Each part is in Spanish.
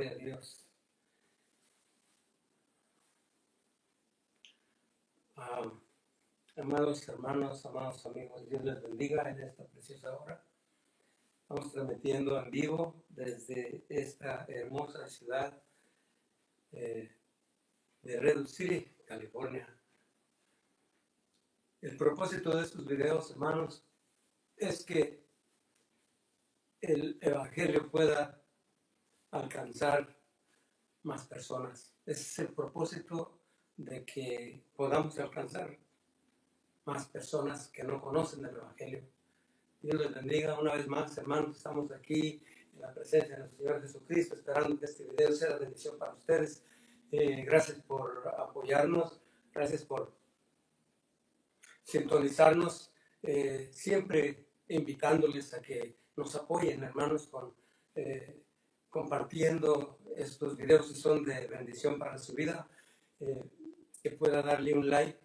Gloria a Dios. Amados hermanos, amados amigos, Dios les bendiga en esta preciosa hora. Estamos transmitiendo en vivo desde esta hermosa ciudad de Redwood City, California. El propósito de estos videos, hermanos, es que el Evangelio pueda alcanzar más personas. Ese es el propósito de que podamos alcanzar más personas que no conocen el Evangelio. Dios les bendiga una vez más, hermanos. Estamos aquí en la presencia de nuestro Señor Jesucristo, esperando que este video sea de bendición para ustedes. Gracias por apoyarnos, gracias por sintonizarnos, siempre invitándoles a que nos apoyen, hermanos, compartiendo estos videos si son de bendición para su vida, que pueda darle un like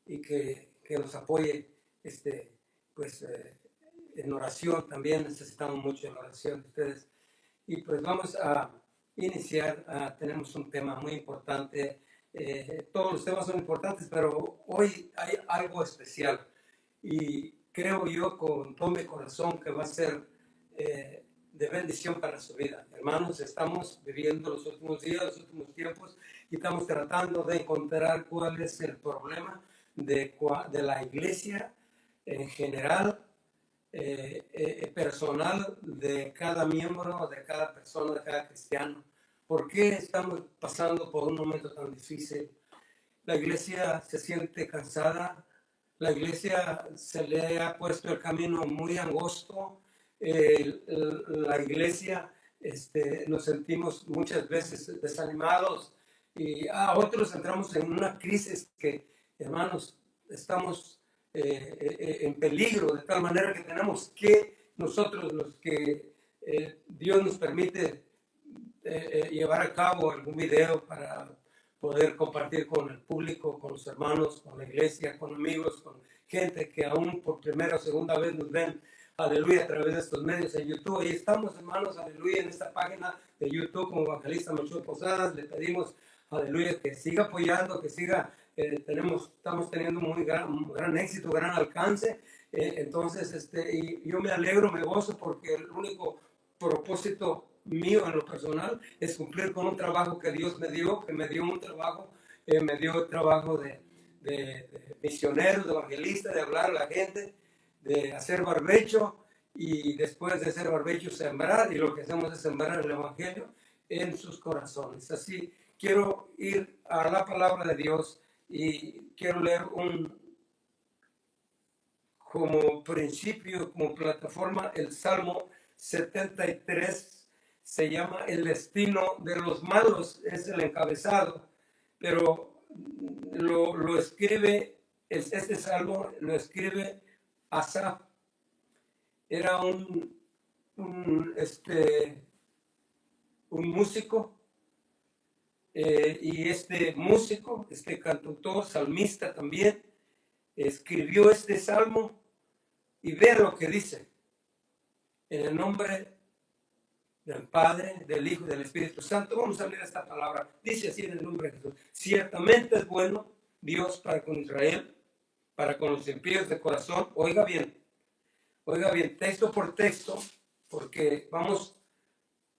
y que nos apoye, en oración también. Necesitamos mucho la oración de ustedes. Y pues vamos a iniciar. Tenemos un tema muy importante. Todos los temas son importantes, pero hoy hay algo especial. Y creo yo con todo mi corazón que va a ser de bendición para su vida. Hermanos, estamos viviendo los últimos días, los últimos tiempos, y estamos tratando de encontrar cuál es el problema de la iglesia en general, personal de cada miembro, de cada persona, de cada cristiano. ¿Por qué estamos pasando por un momento tan difícil? La iglesia se siente cansada, la iglesia se le ha puesto el camino muy angosto, la iglesia nos sentimos muchas veces desanimados y a otros entramos en una crisis que, hermanos, estamos en peligro, de tal manera que tenemos que nosotros, los que Dios nos permite llevar a cabo algún video para poder compartir con el público, con los hermanos, con la iglesia, con amigos, con gente que aún por primera o segunda vez nos ven, aleluya, a través de estos medios en YouTube. Y estamos, hermanos, aleluya, en esta página de YouTube como Evangelista Melchor Posadas. Le pedimos, aleluya, que siga apoyando, que siga, estamos teniendo un gran éxito, gran alcance. Entonces, y yo me alegro, me gozo, porque el único propósito mío en lo personal es cumplir con un trabajo que Dios me dio, un trabajo, me dio el trabajo de misionero, de evangelista, de hablar a la gente, de hacer barbecho, y después de hacer barbecho sembrar, y lo que hacemos es sembrar el evangelio en sus corazones. Así quiero ir a la palabra de Dios y quiero leer como principio, como plataforma, el Salmo 73. Se llama El destino de los malos, es el encabezado, pero lo escribe, este salmo lo escribe Asaf. Era un músico, y este músico, cantautor, salmista también, escribió este salmo, y vea lo que dice: en el nombre del Padre, del Hijo y del Espíritu Santo. Vamos a leer esta palabra. Dice así en el nombre de Jesús: ciertamente es bueno Dios para con Israel, para con los impíos de corazón. Oiga bien, texto por texto, porque vamos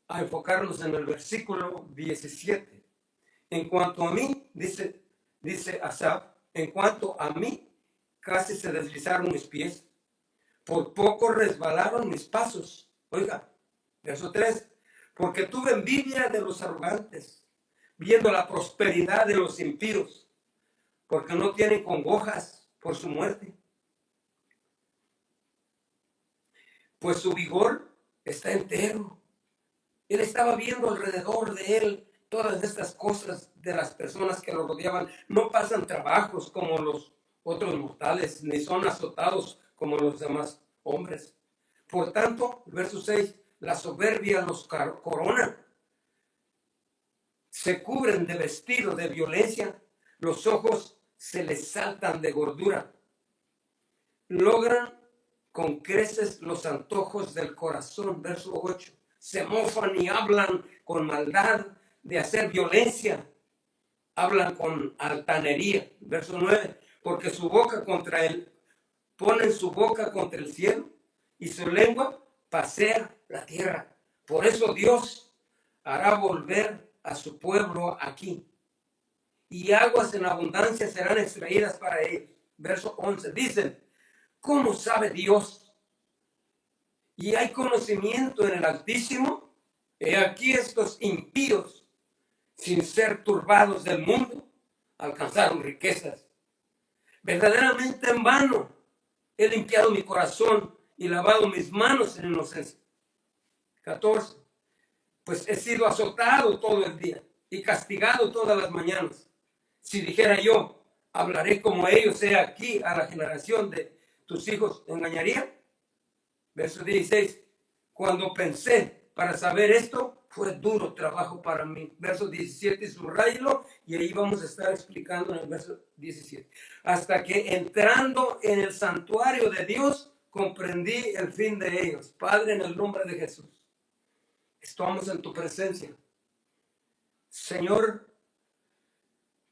a enfocarnos en el versículo 17. En cuanto a mí, dice Asaf, en cuanto a mí, casi se deslizaron mis pies, por poco resbalaron mis pasos. Oiga, verso 3, porque tuve envidia de los arrogantes, viendo la prosperidad de los impíos, porque no tienen congojas por su muerte, pues su vigor está entero. Él estaba viendo alrededor de él todas estas cosas de las personas que lo rodeaban. No pasan trabajos como los otros mortales, ni son azotados como los demás hombres. Por tanto, verso 6, la soberbia los corona, se cubren de vestido de violencia, los ojos se les saltan de gordura, logran con creces los antojos del corazón. Verso 8, se mofan y hablan con maldad de hacer violencia, hablan con altanería. Verso 9, porque su boca contra él, ponen su boca contra el cielo y su lengua pasea la tierra. Por eso Dios hará volver a su pueblo aquí, y aguas en abundancia serán extraídas para ellos. Verso 11, dicen, ¿cómo sabe Dios? Y hay conocimiento en el Altísimo. He aquí estos impíos, sin ser turbados del mundo, alcanzaron riquezas. Verdaderamente en vano he limpiado mi corazón y lavado mis manos en inocencia. 14. Pues he sido azotado todo el día y castigado todas las mañanas. Si dijera yo, hablaré como ellos, he aquí a la generación de tus hijos, ¿engañaría? Verso 16. Cuando pensé para saber esto, fue duro trabajo para mí. Verso 17, subraylo, y ahí vamos a estar explicando en el verso 17. Hasta que entrando en el santuario de Dios, comprendí el fin de ellos. Padre, en el nombre de Jesús, estamos en tu presencia. Señor,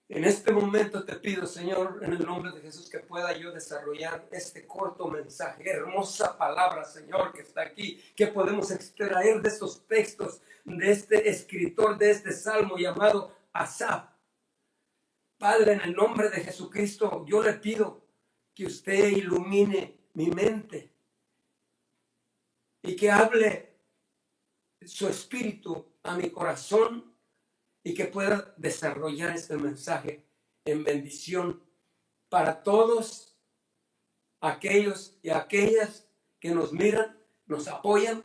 en este momento te pido, Señor, en el nombre de Jesús, que pueda yo desarrollar este corto mensaje, hermosa palabra, Señor, que está aquí, que podemos extraer de estos textos, de este escritor, de este salmo llamado Asaf. Padre, en el nombre de Jesucristo, yo le pido que usted ilumine mi mente y que hable su espíritu a mi corazón, y que pueda desarrollar este mensaje en bendición para todos aquellos y aquellas que nos miran, nos apoyan,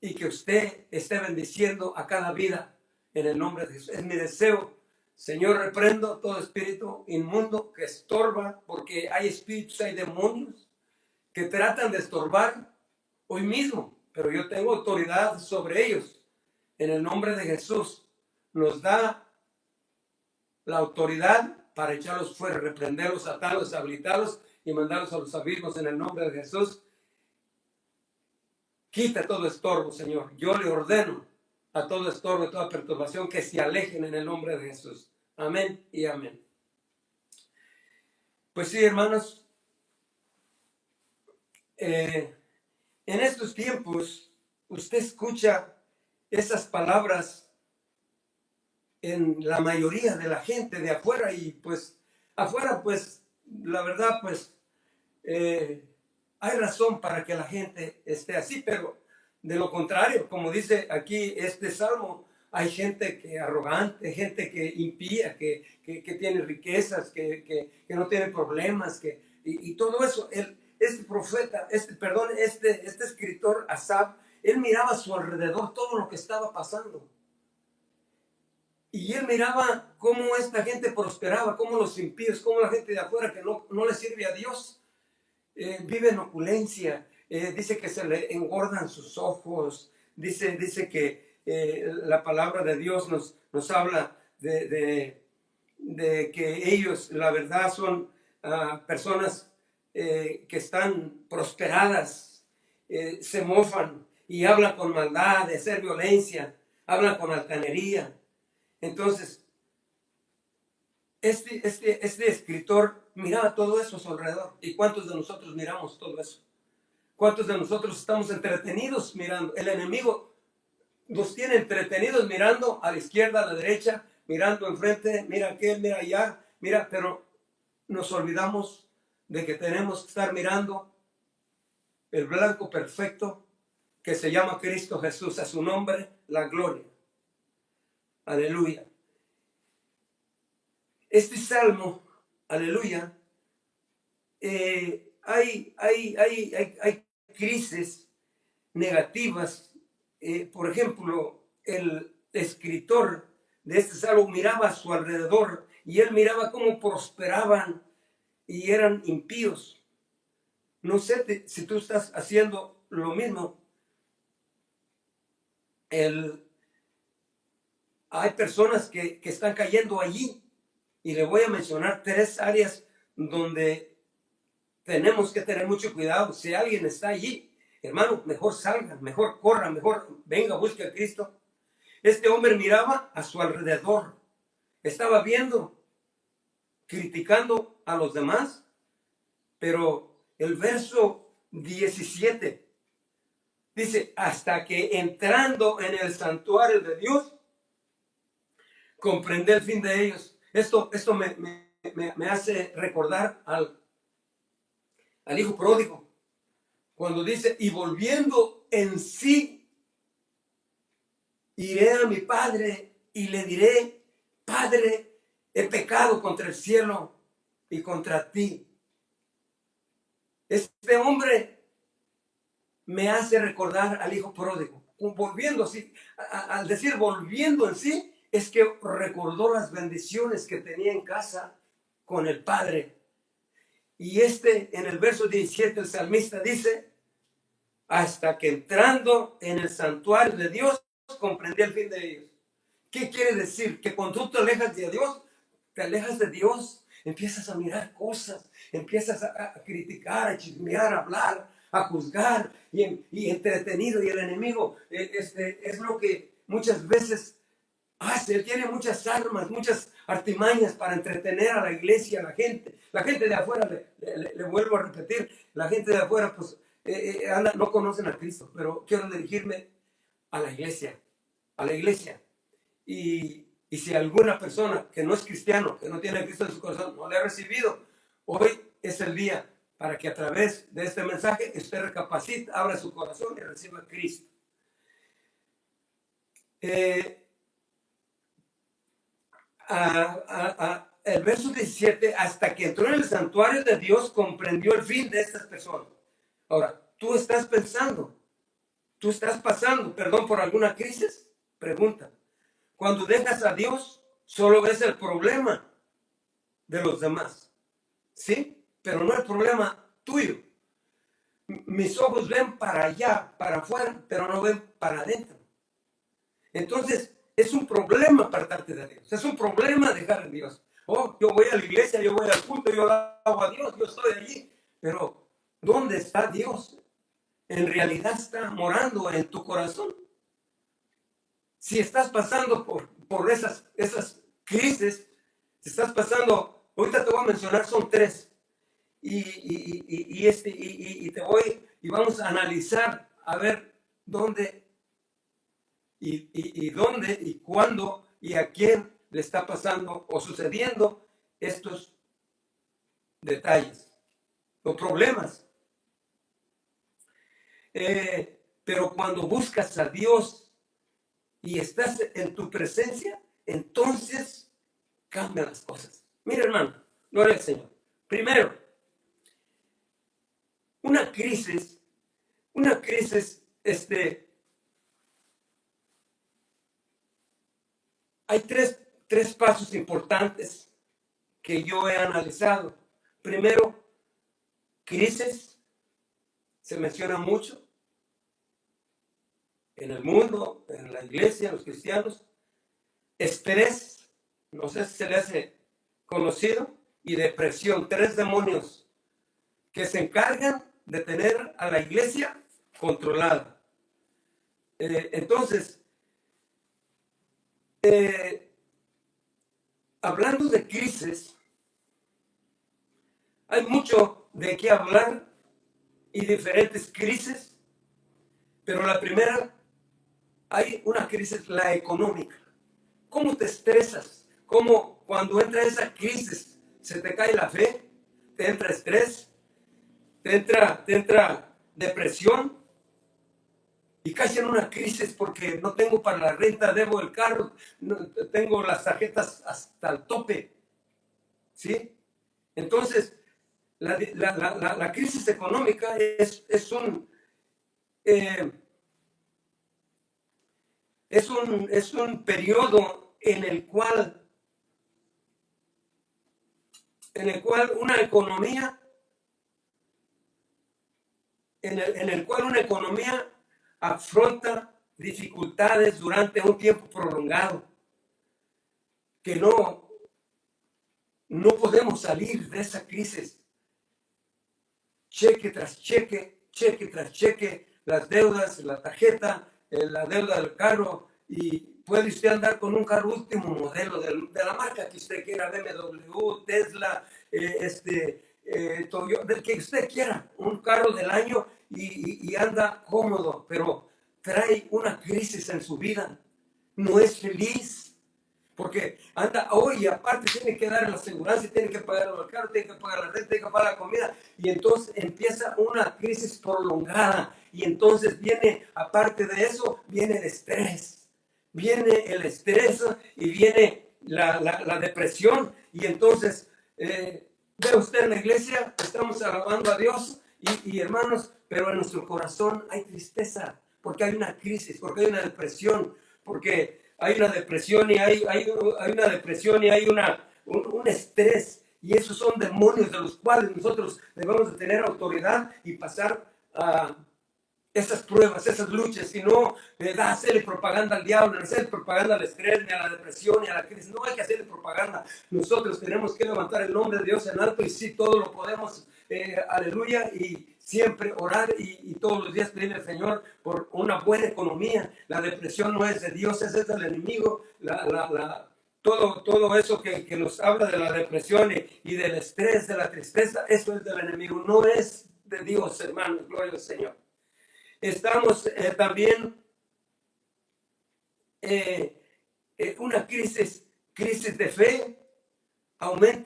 y que usted esté bendiciendo a cada vida en el nombre de Jesús. Es mi deseo. Señor, reprendo todo espíritu inmundo que estorba, porque hay espíritus, hay demonios que tratan de estorbar hoy mismo, pero yo tengo autoridad sobre ellos. En el nombre de Jesús nos da la autoridad para echarlos fuera, reprenderlos, atarlos, habilitarlos y mandarlos a los abismos en el nombre de Jesús. Quita todo estorbo, Señor. Yo le ordeno a todo estorbo y toda perturbación que se alejen en el nombre de Jesús. Amén y amén. Pues sí, hermanos, en estos tiempos usted escucha esas palabras en la mayoría de la gente de afuera, y pues afuera, pues la verdad, pues hay razón para que la gente esté así, pero de lo contrario, como dice aquí este salmo, hay gente que arrogante, gente que impía, que tiene riquezas, que no tiene problemas, y todo eso. Este profeta, este escritor Asaf, él miraba a su alrededor todo lo que estaba pasando. Y él miraba cómo esta gente prosperaba, cómo los impíos, cómo la gente de afuera que no le sirve a Dios, vive en opulencia. Dice que se le engordan sus ojos. Dice que la palabra de Dios nos habla de que ellos, la verdad, son personas que están prosperadas, se mofan y hablan con maldad, de hacer violencia, hablan con altanería. Entonces, este escritor miraba todo eso a su alrededor. ¿Y cuántos de nosotros miramos todo eso? ¿Cuántos de nosotros estamos entretenidos mirando? El enemigo nos tiene entretenidos mirando a la izquierda, a la derecha, mirando enfrente, mira aquel, mira allá, mira, pero nos olvidamos de que tenemos que estar mirando el blanco perfecto que se llama Cristo Jesús. A su nombre, la gloria. Aleluya. Este salmo, aleluya, hay crisis negativas. Por ejemplo, el escritor de este salmo miraba a su alrededor y él miraba cómo prosperaban y eran impíos. No sé si tú estás haciendo lo mismo. Hay personas que están cayendo allí, y le voy a mencionar 3 áreas donde tenemos que tener mucho cuidado. Si alguien está allí, hermano, mejor salga, mejor corra, mejor venga, busque a Cristo. Este hombre miraba a su alrededor, estaba viendo, criticando a los demás, pero el verso 17 dice, hasta que entrando en el santuario de Dios, comprendí el fin de ellos. Esto me hace recordar al hijo pródigo, cuando dice, y volviendo en sí, iré a mi padre y le diré, Padre, he pecado contra el cielo y contra ti. Este hombre me hace recordar al hijo pródigo. Volviendo así, al decir volviendo en sí, es que recordó las bendiciones que tenía en casa con el padre. Y en el verso 17, el salmista dice, hasta que entrando en el santuario de Dios, comprendí el fin de ellos. ¿Qué quiere decir? Que cuando tú te alejas de Dios, empiezas a mirar cosas, empiezas a criticar, a chismear, a hablar, a juzgar y entretenido. Y el enemigo es lo que muchas veces hace. Él tiene muchas armas, muchas artimañas para entretener a la iglesia, a la gente. La gente de afuera, le vuelvo a repetir, la gente de afuera pues no conocen a Cristo, pero quiero dirigirme a la iglesia, a la iglesia. Y si alguna persona que no es cristiano, que no tiene a Cristo en su corazón, no le ha recibido, hoy es el día para que a través de este mensaje usted recapacite, abra su corazón y reciba a Cristo. El verso 17, hasta que entró en el santuario de Dios, comprendió el fin de estas personas. Ahora, tú estás pasando, perdón, por alguna crisis. Pregunta. Cuando dejas a Dios, solo ves el problema de los demás, ¿sí? Pero no el problema tuyo. Mis ojos ven para allá, para afuera, pero no ven para adentro. Entonces, es un problema apartarte de Dios. Es un problema dejar a Dios. Oh, yo voy a la iglesia, yo voy al culto, yo hago a Dios, yo estoy allí. Pero, ¿dónde está Dios? En realidad está morando en tu corazón. Si estás pasando por esas crisis, si estás pasando, ahorita te voy a mencionar, son 3. Y vamos a analizar a ver dónde y cuándo y a quién le está pasando o sucediendo estos detalles o problemas. Pero cuando buscas a Dios y estás en tu presencia, entonces cambian las cosas. Mira, hermano, gloria al Señor. Primero, una crisis, hay tres pasos importantes que yo he analizado. Primero, crisis, se menciona mucho en el mundo, en la iglesia, en los cristianos. Estrés, no sé si se le hace conocido, y depresión, 3 demonios que se encargan de tener a la iglesia controlada. Entonces, hablando de crisis, hay mucho de qué hablar y diferentes crisis, pero la primera, hay una crisis, la económica. ¿Cómo te estresas? ¿Cómo cuando entra esa crisis se te cae la fe? ¿Te entra estrés? ¿Te entra depresión? Y casi en una crisis porque no tengo para la renta, debo el carro, no, tengo las tarjetas hasta el tope. ¿Sí? Entonces, la crisis económica es un periodo en el cual una economía afronta dificultades durante un tiempo prolongado, que no podemos salir de esa crisis. Cheque tras cheque, las deudas, la tarjeta, la deuda del carro, y puede usted andar con un carro último modelo de la marca que usted quiera, BMW, Tesla, Toyota, del que usted quiera, un carro del año y anda cómodo, pero trae una crisis en su vida, no es feliz. Porque anda hoy, aparte tiene que dar la seguridad, tiene que pagar el carro, tiene que pagar la renta, tiene que pagar la comida. Y entonces empieza una crisis prolongada. Y entonces viene, aparte de eso, viene el estrés. Viene el estrés y viene la depresión. Y entonces, ve usted en la iglesia, estamos alabando a Dios y hermanos, pero en nuestro corazón hay tristeza. Porque hay una crisis, porque hay una depresión, porque hay una depresión y hay una depresión y hay un estrés, y esos son demonios de los cuales nosotros debemos de tener autoridad y pasar a esas pruebas, esas luchas, y no hacerle propaganda al diablo, no hacerle propaganda al estrés, ni a la depresión, ni a la crisis. No hay que hacerle propaganda. Nosotros tenemos que levantar el nombre de Dios en alto, y sí, todo lo podemos, aleluya, y siempre orar y todos los días pedirle al Señor por una buena economía. La depresión no es de Dios, es del enemigo. Todo eso que nos habla de la depresión y del estrés, de la tristeza, eso es del enemigo, no es de Dios, hermanos. Gloria al Señor. Estamos también una crisis de fe, aumenta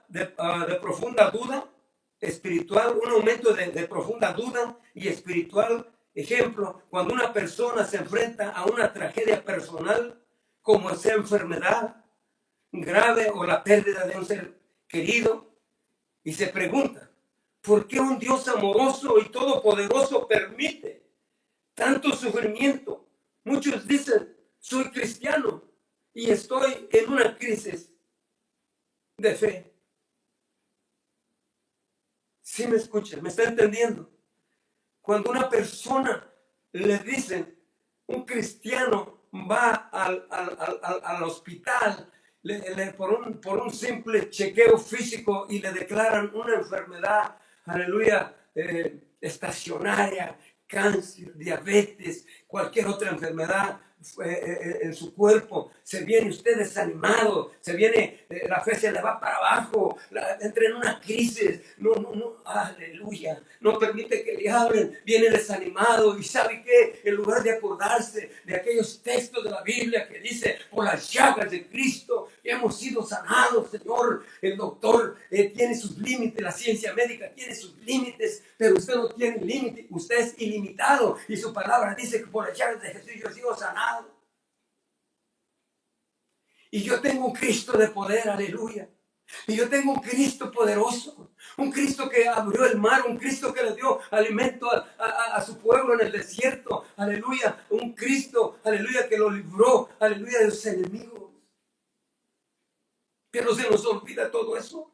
de profunda duda espiritual, un aumento de profunda duda y espiritual. Ejemplo, cuando una persona se enfrenta a una tragedia personal, como esa enfermedad grave o la pérdida de un ser querido, y se pregunta, ¿por qué un Dios amoroso y todopoderoso permite tanto sufrimiento? Muchos dicen, soy cristiano y estoy en una crisis de fe. ¿Sí me escuchan? ¿Me está entendiendo? Cuando una persona le dicen, un cristiano va al hospital por un simple chequeo físico y le declaran una enfermedad, aleluya, estacionaria, cáncer, diabetes, cualquier otra enfermedad en su cuerpo, se viene usted desanimado, se viene, la fe se le va para abajo, entra en una crisis, no, aleluya, no permite que le hablen, viene desanimado, y ¿sabe qué? En lugar de acordarse de aquellos textos de la Biblia que dice, por las llagas de Cristo hemos sido sanados, Señor. El doctor tiene sus límites, la ciencia médica tiene sus límites, pero usted no tiene límite, usted es ilimitado, y su palabra dice que por las llagas de Jesús yo he sido sanado. Y yo tengo un Cristo de poder, aleluya. Y yo tengo un Cristo poderoso, un Cristo que abrió el mar, un Cristo que le dio alimento a su pueblo en el desierto, aleluya. Un Cristo, aleluya, que lo libró, aleluya, de sus enemigos. Pero se nos olvida todo eso.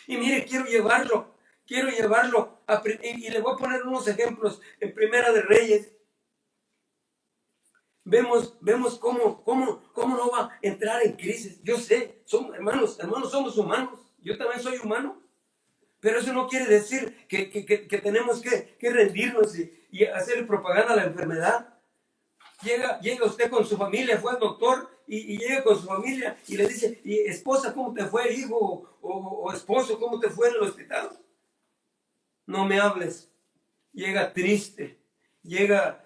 Y mire, quiero llevarlo y le voy a poner unos ejemplos en Primera de Reyes. Vemos cómo no va a entrar en crisis. Yo sé, somos hermanos, somos humanos. Yo también soy humano. Pero eso no quiere decir que tenemos que rendirnos y hacer propaganda a la enfermedad. Llega usted con su familia, fue al doctor y llega con su familia y le dice, y esposa, ¿cómo te fue, hijo? O esposo, ¿cómo te fue en el hospital? No me hables. Llega triste, llega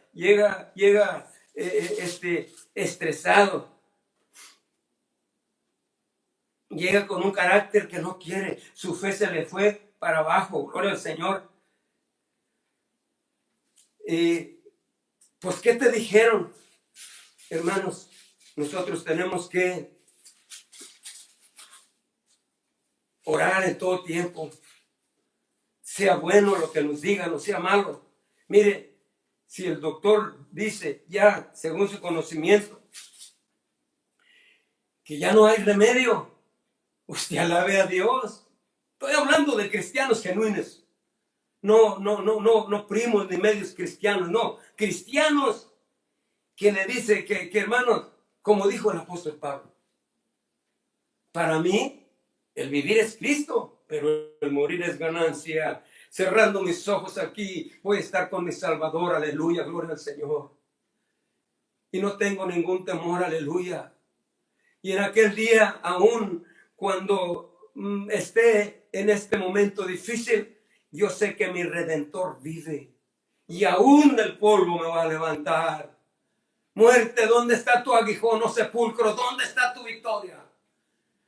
estresado, llega con un carácter que no quiere, su fe se le fue para abajo, gloria al Señor. Pues, ¿qué te dijeron? Hermanos, nosotros tenemos que orar en todo tiempo, sea bueno lo que nos digan, o sea malo. Mire, si el doctor dice ya, según su conocimiento, que ya no hay remedio, usted alabe a Dios. Estoy hablando de cristianos genuinos, no primos ni medios cristianos, no, cristianos que le dice que hermanos, como dijo el apóstol Pablo, para mí el vivir es Cristo, pero el morir es ganancia. cerrando mis ojos aquí, voy a estar con mi Salvador, aleluya, gloria al Señor. Y no tengo ningún temor, aleluya. Y en aquel día, aún cuando esté en este momento difícil, yo sé que mi Redentor vive. Y aún del polvo me va a levantar. Muerte, ¿dónde está tu aguijón, oh sepulcro? ¿Dónde está tu victoria?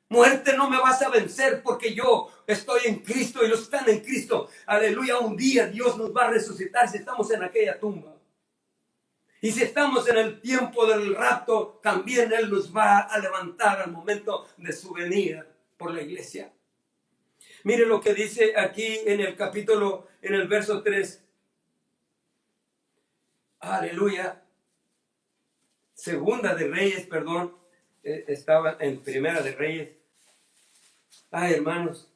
Muerte, no me vas a vencer porque yo estoy en Cristo y los que están en Cristo. Aleluya, un día Dios nos va a resucitar si estamos en aquella tumba. Y si estamos en el tiempo del rapto, también Él nos va a levantar al momento de su venida por la iglesia. Mire lo que dice aquí en el capítulo, en el verso 3. Aleluya. Segunda de Reyes, perdón. Estaba en Primera de Reyes. Ay, hermanos.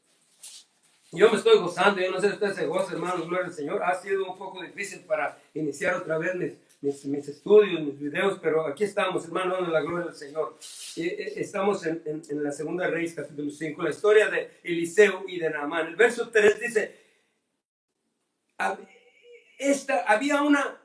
Yo me estoy gozando. Yo no sé si usted se goza, hermanos. Gloria al Señor. Ha sido un poco difícil para iniciar otra vez mis estudios, mis videos, pero aquí estamos, hermanos, en la gloria del Señor. Estamos en la Segunda de Reyes, capítulo 5, la historia de Eliseo y de Naamán. El verso 3 dice, había una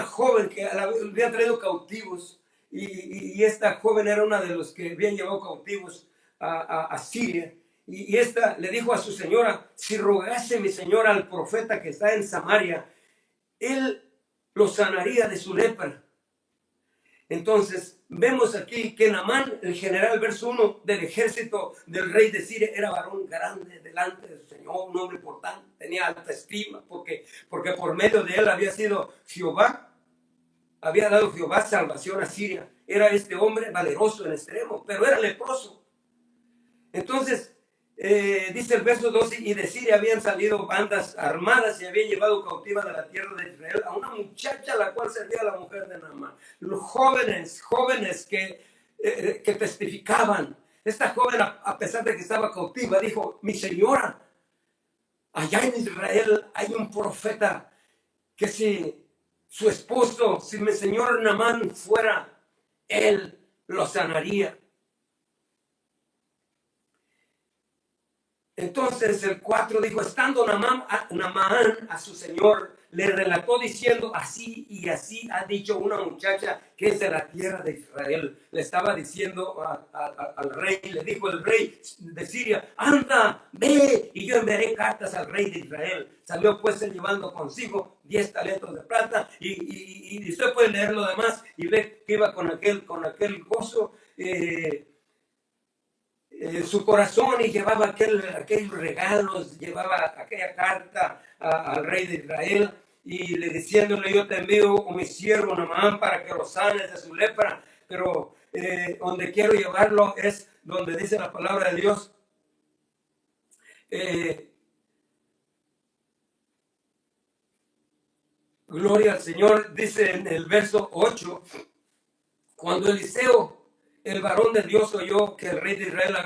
joven que había traído cautivos, y esta joven era una de los que habían llevado cautivos a Siria. Y esta le dijo a su señora, si rogase mi señora al profeta que está en Samaria, él lo sanaría de su lepra. Entonces, vemos aquí que Naamán, el general, verso 1 del ejército del rey de Siria, era varón grande delante de su Señor, un hombre importante, tenía alta estima, porque por medio de él había dado Jehová salvación a Siria. Era este hombre valeroso en extremo, pero era leproso. Entonces, dice el verso 12, y de Siria habían salido bandas armadas y habían llevado cautiva de la tierra de Israel a una muchacha la cual servía a la mujer de Naamán. Los jóvenes que testificaban. Esta joven, a pesar de que estaba cautiva, dijo, mi señora, allá en Israel hay un profeta que si su esposo, si mi señor Naamán fuera, él lo sanaría. Entonces el 4 dijo, estando Naamán a su señor, le relató diciendo, así y así ha dicho una muchacha que es de la tierra de Israel. Le estaba diciendo al rey, le dijo el rey de Siria, anda, ve y yo enviaré cartas al rey de Israel. Salió pues él llevando consigo 10 talentos de plata y usted puede leer lo demás y ve que iba con aquel gozo, su corazón, y llevaba aquellos regalos, llevaba aquella carta al rey de Israel y le diciéndole, yo te envío a mi siervo Naamán para que lo sanes de su lepra, pero donde quiero llevarlo es donde dice la palabra de Dios, gloria al Señor, dice en el verso 8, cuando Eliseo, el varón de Dios, oyó que el rey de Israel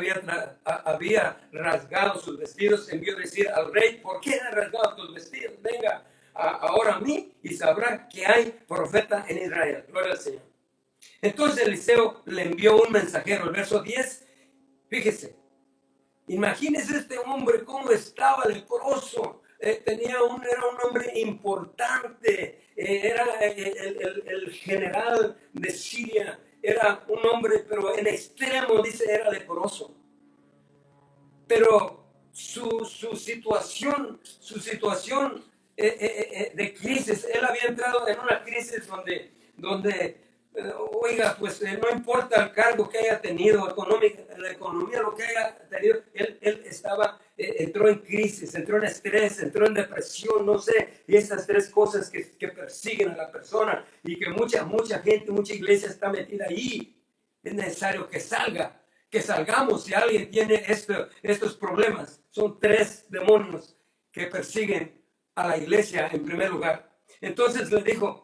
había rasgado sus vestidos, envió a decir al rey, ¿por qué has rasgado tus vestidos? Venga ahora a mí y sabrá que hay profeta en Israel. Gloria al Señor. Entonces Eliseo le envió un mensajero. El verso 10, fíjese, imagínese este hombre cómo estaba leproso. Era un hombre importante, era el general de Siria, era un hombre, pero en extremo, dice, era leproso. Pero su situación de crisis, él había entrado en una crisis donde oiga, pues no importa el cargo que haya tenido, la economía, lo que haya tenido, él entró en crisis, entró en estrés, entró en depresión, no sé, y esas tres cosas que persiguen a la persona y que mucha gente, mucha iglesia está metida ahí. Es necesario que salgamos. Si alguien tiene estos problemas, son tres demonios que persiguen a la iglesia en primer lugar. Entonces le dijo,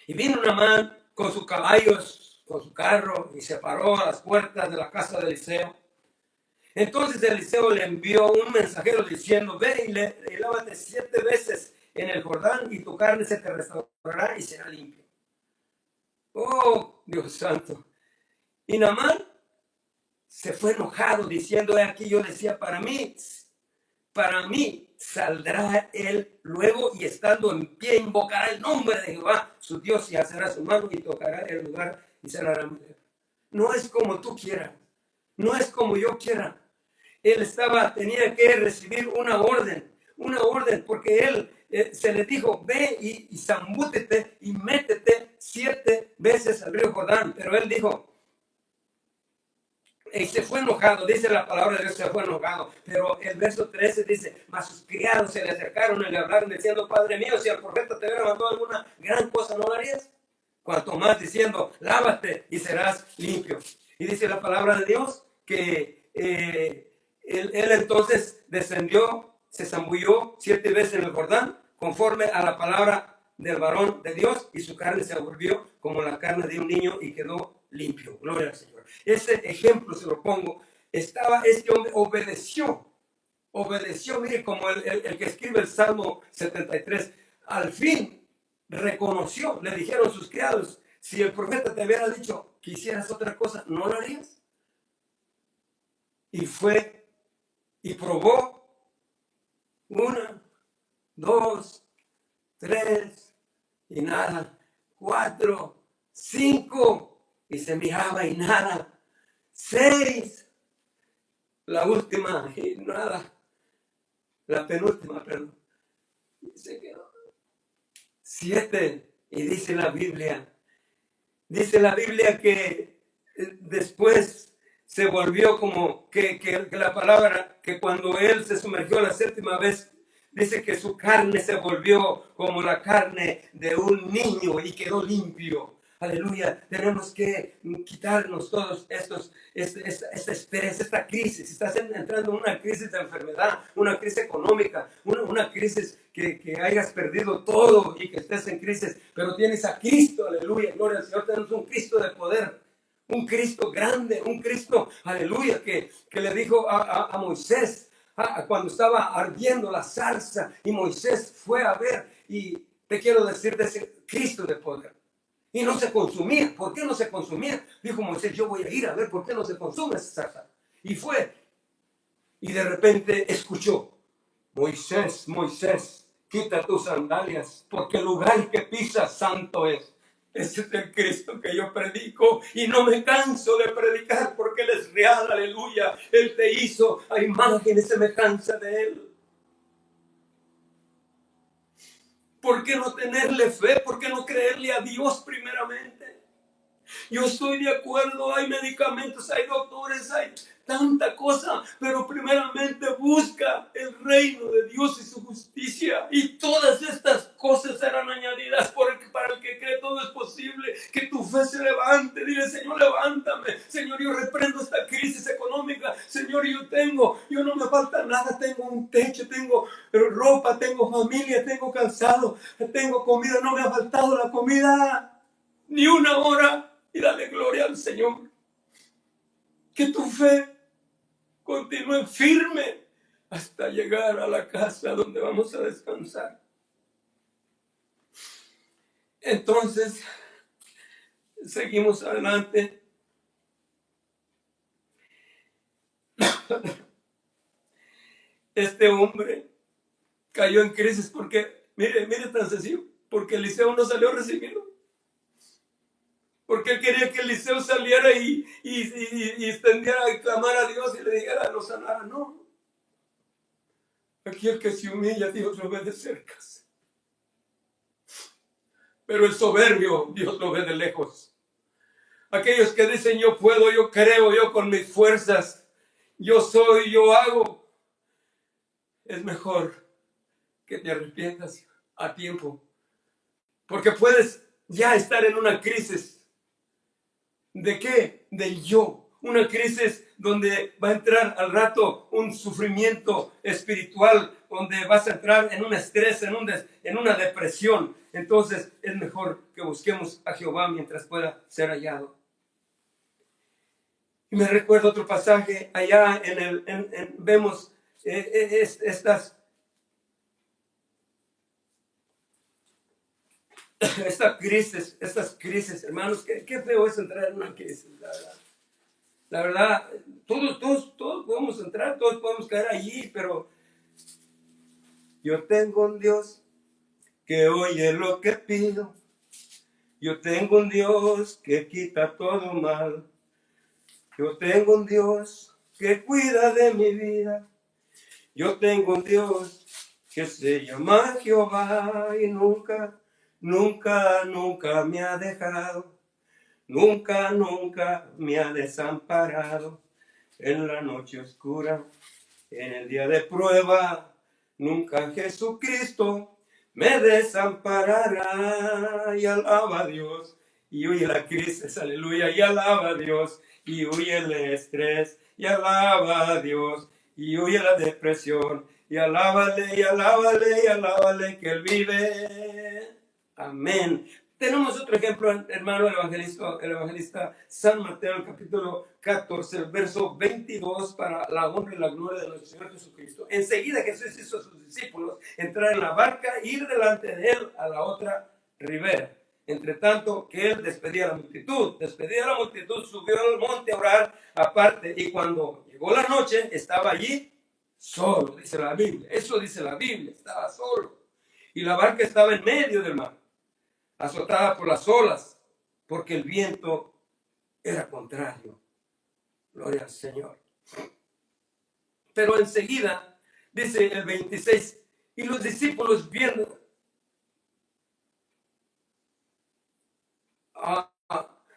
y vino Naamán con sus caballos, con su carro, y se paró a las puertas de la casa de Eliseo. Entonces Eliseo le envió un mensajero diciendo, ve y lávate 7 veces en el Jordán, y tu carne se te restaurará y será limpia. Oh, Dios santo. Y Naamán se fue enojado diciendo, aquí yo decía para mí, para mí saldrá él luego y estando en pie invocará el nombre de Jehová, su Dios, y alzará su mano y tocará el lugar y cerrará mi lepra. No es como tú quieras, no es como yo quiera. Él tenía que recibir una orden, porque él se le dijo, ve y zambútete y métete 7 veces al río Jordán. Pero él dijo, y se fue enojado, dice la palabra de Dios, se fue enojado. Pero el verso 13 dice, mas sus criados se le acercaron y le hablaron diciendo, Padre mío, si al profeta te hubiera mandado alguna gran cosa, ¿no lo harías? Cuanto más diciendo, lávate y serás limpio. Y dice la palabra de Dios que él entonces descendió, se zambulló 7 veces en el Jordán, conforme a la palabra del varón de Dios, y su carne se volvió como la carne de un niño y quedó limpio. Gloria al Señor. Ese ejemplo se lo pongo. Este hombre obedeció, mire, como el que escribe el Salmo 73, al fin reconoció, le dijeron sus criados, si el profeta te hubiera dicho que hicieras otra cosa, ¿no lo harías? Y fue y probó 1, 2, 3 y nada, 4, 5 y se miraba y nada, 6, la última y nada, la penúltima, perdón, y se quedó 7 y dice la Biblia que después se volvió como que la palabra, que cuando él se sumergió la 7ª vez, dice que su carne se volvió como la carne de un niño y quedó limpio. Aleluya, tenemos que quitarnos todos este estrés, esta crisis. Si estás entrando en una crisis de enfermedad, una crisis económica, una crisis que hayas perdido todo y que estés en crisis, pero tienes a Cristo, aleluya, gloria al Señor, tenemos un Cristo de poder, un Cristo grande, un Cristo, aleluya, que le dijo a Moisés, cuando estaba ardiendo la zarza y Moisés fue a ver, y te quiero decir de ese Cristo de poder. Y no se consumía. ¿Por qué no se consumía? Dijo Moisés, yo voy a ir a ver por qué no se consume esa zarza. Y fue. Y de repente escuchó, Moisés, Moisés, quita tus sandalias, porque el lugar que pisas santo es. Ese es el Cristo que yo predico y no me canso de predicar porque Él es real, aleluya. Él te hizo a imagen y semejanza de Él. ¿Por qué no tenerle fe? ¿Por qué no creerle a Dios primeramente? Yo estoy de acuerdo, hay medicamentos, hay doctores, hay tanta cosa, pero primeramente busca el reino de Dios y su justicia, y todas estas cosas serán añadidas, porque para el que cree todo es posible. Que tu fe se levante, dile, Señor, levántame, Señor, yo reprendo esta crisis económica, Señor, yo no me falta nada, tengo un techo, tengo ropa, tengo familia, tengo calzado, tengo comida, no me ha faltado la comida ni una hora. Y dale gloria al Señor. Que tu fe continúe firme hasta llegar a la casa donde vamos a descansar. Entonces, seguimos adelante. Este hombre cayó en crisis porque, mire tan sencillo, porque Eliseo no salió a recibirlo. Porque él quería que Eliseo saliera y extendiera y clamara a Dios y le dijera, lo sanara. No. Aquí el que se humilla, Dios lo ve de cerca. Pero el soberbio, Dios lo ve de lejos. Aquellos que dicen, yo puedo, yo creo, yo con mis fuerzas, yo soy, yo hago. Es mejor que te arrepientas a tiempo. Porque puedes ya estar en una crisis. ¿De qué? Del yo. Una crisis donde va a entrar al rato un sufrimiento espiritual, donde vas a entrar en un estrés, en una depresión. Entonces es mejor que busquemos a Jehová mientras pueda ser hallado. Y me recuerdo otro pasaje allá vemos estas crisis, hermanos, qué feo es entrar en una crisis, la verdad, todos podemos entrar, todos podemos caer allí, pero Yo tengo un Dios que oye lo que pido. Yo tengo un Dios que quita todo mal. Yo tengo un Dios que cuida de mi vida. Yo tengo un Dios que se llama Jehová y nunca, nunca, nunca me ha dejado. Nunca, nunca me ha desamparado. En la noche oscura, en el día de prueba, nunca Jesucristo me desamparará. Y alaba a Dios, y huye la crisis, aleluya, y alaba a Dios, y huye el estrés, y alaba a Dios, y huye la depresión, y alábale, y alábale, y alábale que Él vive. Amén. Tenemos otro ejemplo, hermano, el evangelista San Mateo, el capítulo 14, el verso 22, para la honra y la gloria de nuestro Señor Jesucristo. Enseguida Jesús hizo a sus discípulos entrar en la barca e ir delante de él a la otra ribera. Entre tanto que él despedía a la multitud, subió al monte a orar aparte, y cuando llegó la noche estaba allí solo, dice la Biblia. Eso dice la Biblia, estaba solo. Y la barca estaba en medio del mar, azotada por las olas, porque el viento era contrario. Gloria al Señor. Pero enseguida, dice el 26, y los discípulos viendo,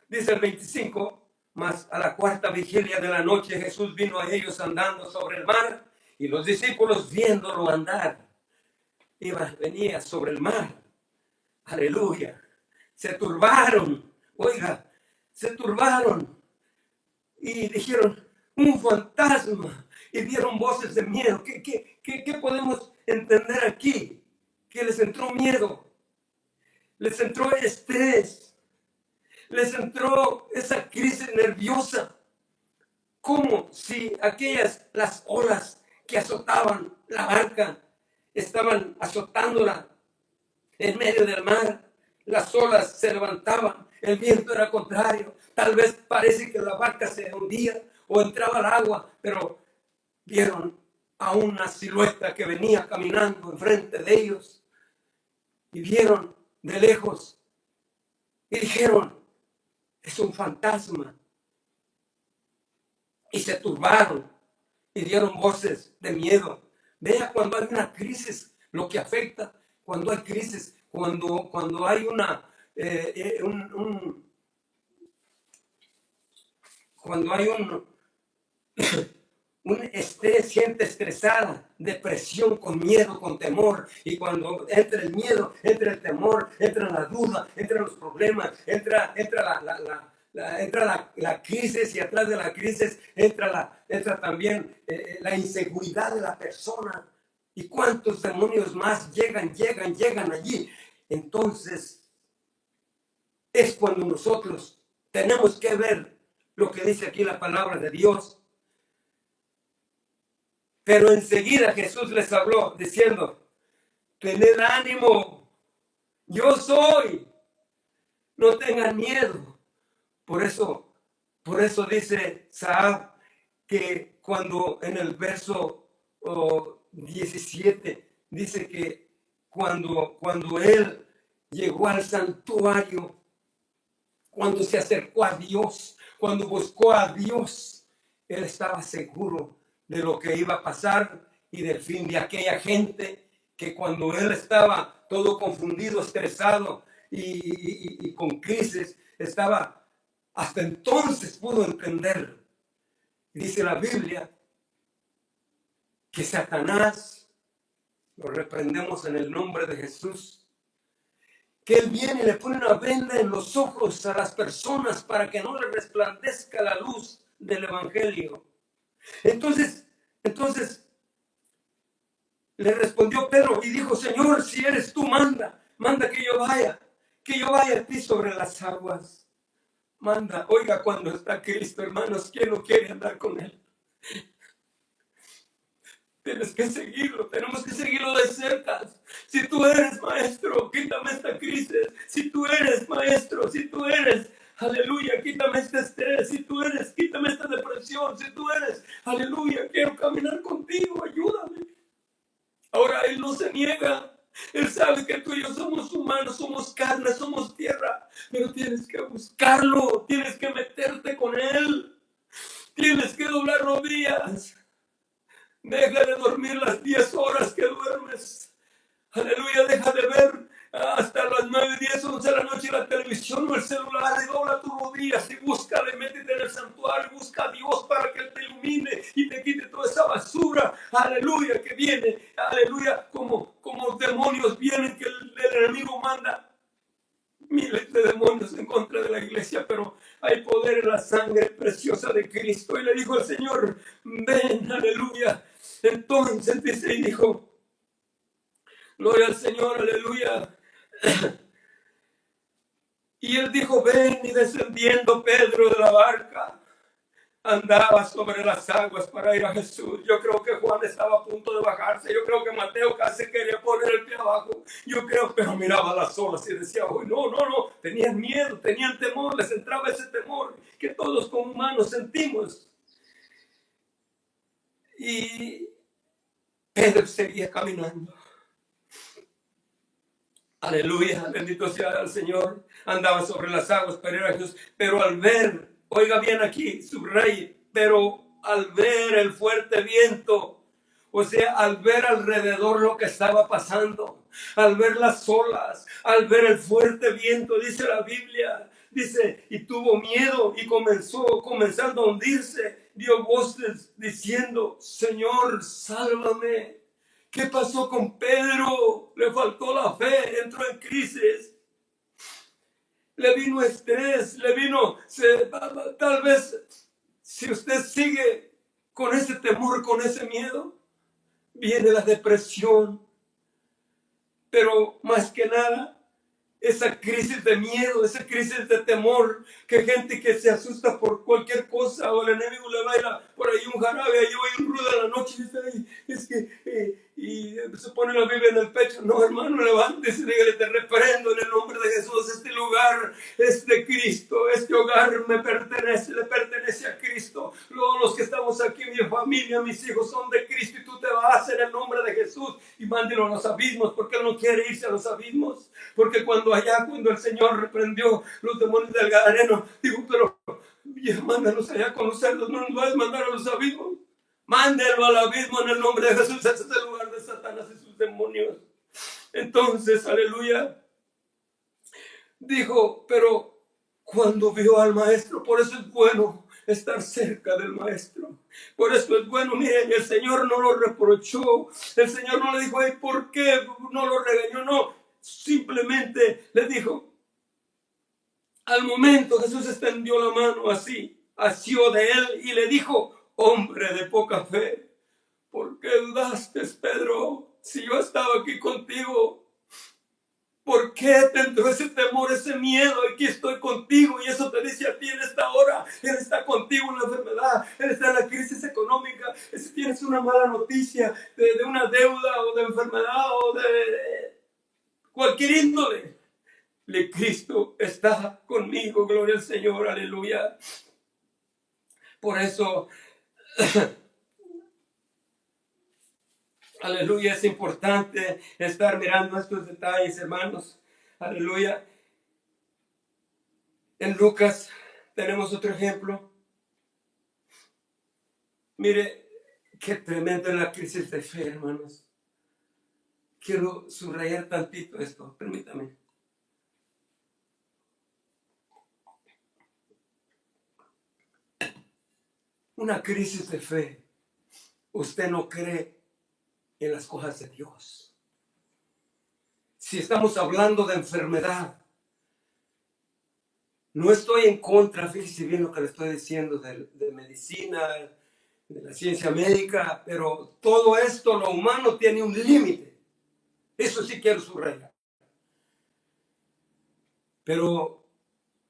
dice el 25, mas a la cuarta vigilia de la noche Jesús vino a ellos andando sobre el mar, y los discípulos viéndolo andar, venía sobre el mar. Aleluya. Se turbaron, oiga, se turbaron y dijeron, un fantasma, y dieron voces de miedo. ¿Qué podemos entender aquí? Que les entró miedo, les entró estrés, les entró esa crisis nerviosa, como si las olas que azotaban la barca, estaban azotándola en medio del mar. Las olas se levantaban, el viento era contrario, tal vez parece que la barca se hundía o entraba al agua, pero vieron a una silueta que venía caminando enfrente de ellos, y vieron de lejos y dijeron, es un fantasma, y se turbaron y dieron voces de miedo. Vea, cuando hay una crisis, lo que afecta, cuando hay crisis, cuando hay cuando hay un estrés, gente estresada, depresión, con miedo, con temor, y cuando entra el miedo, entra el temor, entra la duda, entran los problemas, entra la crisis, y atrás de la crisis entra también la inseguridad de la persona. ¿Y cuántos demonios más llegan allí? Entonces, es cuando nosotros tenemos que ver lo que dice aquí la palabra de Dios. Pero enseguida Jesús les habló diciendo, tened ánimo, yo soy, no tengan miedo. Por eso dice Saab que cuando en el verso 17 dice que cuando él llegó al santuario, cuando se acercó a Dios, cuando buscó a Dios, él estaba seguro de lo que iba a pasar y del fin de aquella gente, que cuando él estaba todo confundido, estresado y con crisis, hasta entonces pudo entender. Dice la Biblia que Satanás, lo reprendemos en el nombre de Jesús, que él viene y le pone una venda en los ojos a las personas para que no les resplandezca la luz del Evangelio. Entonces le respondió Pedro y dijo, Señor, si eres tú, manda que yo vaya a ti sobre las aguas. Manda. Oiga, cuando está Cristo, hermanos, ¿quién no quiere andar con él? Tienes que seguirlo, tenemos que seguirlo de cerca. Si tú eres maestro, quítame esta crisis. Si tú eres maestro, aleluya, quítame este estrés. Si tú eres, quítame esta depresión. Si tú eres, aleluya, quiero caminar contigo, ayúdame. Ahora Él no se niega. Él sabe que tú y yo somos humanos, somos carne, somos tierra, pero tienes que buscarlo, tienes que meterte con Él, tienes que doblar rodillas. Deja de dormir las 10 horas que duermes. Aleluya, deja de ver hasta las 9, 10, 11 de la noche la televisión o el celular, y dobla tus rodillas y búscale, métete en el santuario, busca a Dios para que Él te ilumine y te quite toda esa basura, aleluya, que viene, aleluya, como demonios vienen, que el enemigo manda miles de demonios en contra de la iglesia, pero hay poder en la sangre preciosa de Cristo. Y le dijo el Señor, ven, aleluya. Entonces dice, y dijo, gloria al Señor, aleluya. Y él dijo, ven, y descendiendo Pedro de la barca, andaba sobre las aguas para ir a Jesús. Yo creo que Juan estaba a punto de bajarse. Yo creo que Mateo casi quería poner el pie abajo. Yo creo, pero miraba las olas y decía, oh, no. Tenían miedo, tenían temor, les entraba ese temor que todos como humanos sentimos. Y Pedro seguía caminando. Aleluya, bendito sea el Señor. Andaba sobre las aguas para ir a Jesús. Pero al ver, oiga bien aquí, subraye, pero al ver el fuerte viento, o sea, al ver alrededor lo que estaba pasando, al ver las olas, al ver el fuerte viento, dice la Biblia, dice, y tuvo miedo y comenzando a hundirse, dio voces diciendo, Señor, sálvame. ¿Qué pasó con Pedro? Le faltó la fe, entró en crisis. Le vino estrés, tal vez si usted sigue con ese temor, con ese miedo, viene la depresión. Pero más que nada, esa crisis de miedo, esa crisis de temor, que gente que se asusta por cualquier cosa, o el enemigo le baila por ahí un jarabe, ahí oye un ruido de la noche y dice, es que, y se pone la Biblia en el pecho. No, hermano, levántese y dígale, te reprendo en el nombre de Jesús. Este lugar es de Cristo, este hogar me pertenece, le pertenece a Cristo. Todos los que estamos aquí, mi familia, mis hijos son de Cristo, y tú te vas en el nombre de Jesús y mándelo a los abismos, porque Él no quiere irse a los abismos. Porque cuando el Señor reprendió los demonios del Gadareno, digo, pero mándanos allá con los cerdos, no nos vas a mandar a los abismos. Mándelo al abismo en el nombre de Jesús. Ese es el lugar de Satanás y sus demonios. Entonces, aleluya, dijo, pero cuando vio al maestro, por eso es bueno estar cerca del maestro. Por eso es bueno, miren, el Señor no lo reprochó. El Señor no le dijo, ay, ¿por qué? No lo regañó, no. Simplemente le dijo, al momento Jesús extendió la mano así, asió de él y le dijo, hombre de poca fe, ¿por qué dudaste, Pedro? Si yo estaba aquí contigo, ¿por qué te entró ese temor, ese miedo? Aquí estoy contigo, y eso te dice a ti en esta hora. Él está contigo en la enfermedad, Él está en la crisis económica. Si tienes una mala noticia de una deuda o de enfermedad o de cualquier índole, Cristo está conmigo, gloria al Señor, aleluya. Por eso, aleluya, es importante estar mirando estos detalles, hermanos, aleluya. En Lucas tenemos otro ejemplo. Mire, qué tremenda es la crisis de fe, hermanos. Quiero subrayar tantito esto, permítame. Una crisis de fe. Usted no cree en las cosas de Dios. Si estamos hablando de enfermedad, no estoy en contra, fíjese bien lo que le estoy diciendo, de medicina, de la ciencia médica, pero todo esto, lo humano, tiene un límite. Eso sí quiero subrayar. Pero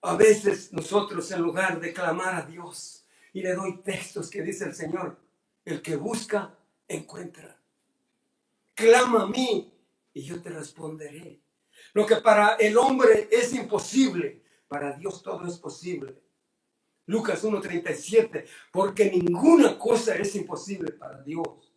a veces nosotros, en lugar de clamar a Dios, y le doy textos que dice el Señor, el que busca, encuentra. Clama a mí y yo te responderé. Lo que para el hombre es imposible, para Dios todo es posible. Lucas 1:37, porque ninguna cosa es imposible para Dios.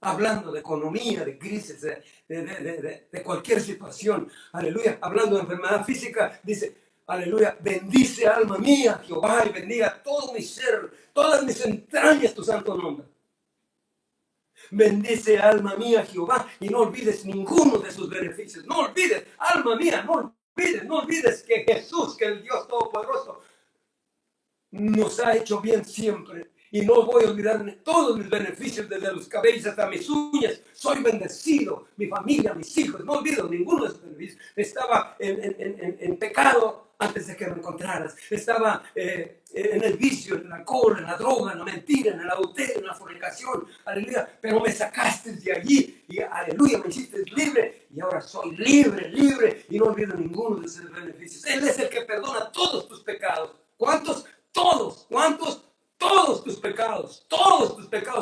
hablando de economía, de crisis, de cualquier situación, aleluya, hablando de enfermedad física, dice, aleluya, bendice alma mía, Jehová, y bendiga todo mi ser, todas mis entrañas, tu santo nombre. Bendice alma mía, Jehová, y no olvides ninguno de sus beneficios. No olvides, alma mía, no olvides que Jesús, que el Dios Todopoderoso, nos ha hecho bien siempre. Y no voy a olvidarme todos mis beneficios, desde los cabellos hasta mis uñas. Soy bendecido, mi familia, mis hijos. No olvido ninguno de esos beneficios. Estaba en pecado antes de que me encontraras. Estaba en el vicio, en el alcohol, en la droga, en la mentira, en el adulterio, en la fornicación. Aleluya. Pero me sacaste de allí y aleluya, me hiciste libre. Y ahora soy libre, libre. Y no olvido ninguno de esos beneficios. Él es el que perdona todos tus pecados. ¿Cuántos? Todos. ¿Cuántos? Todos tus pecados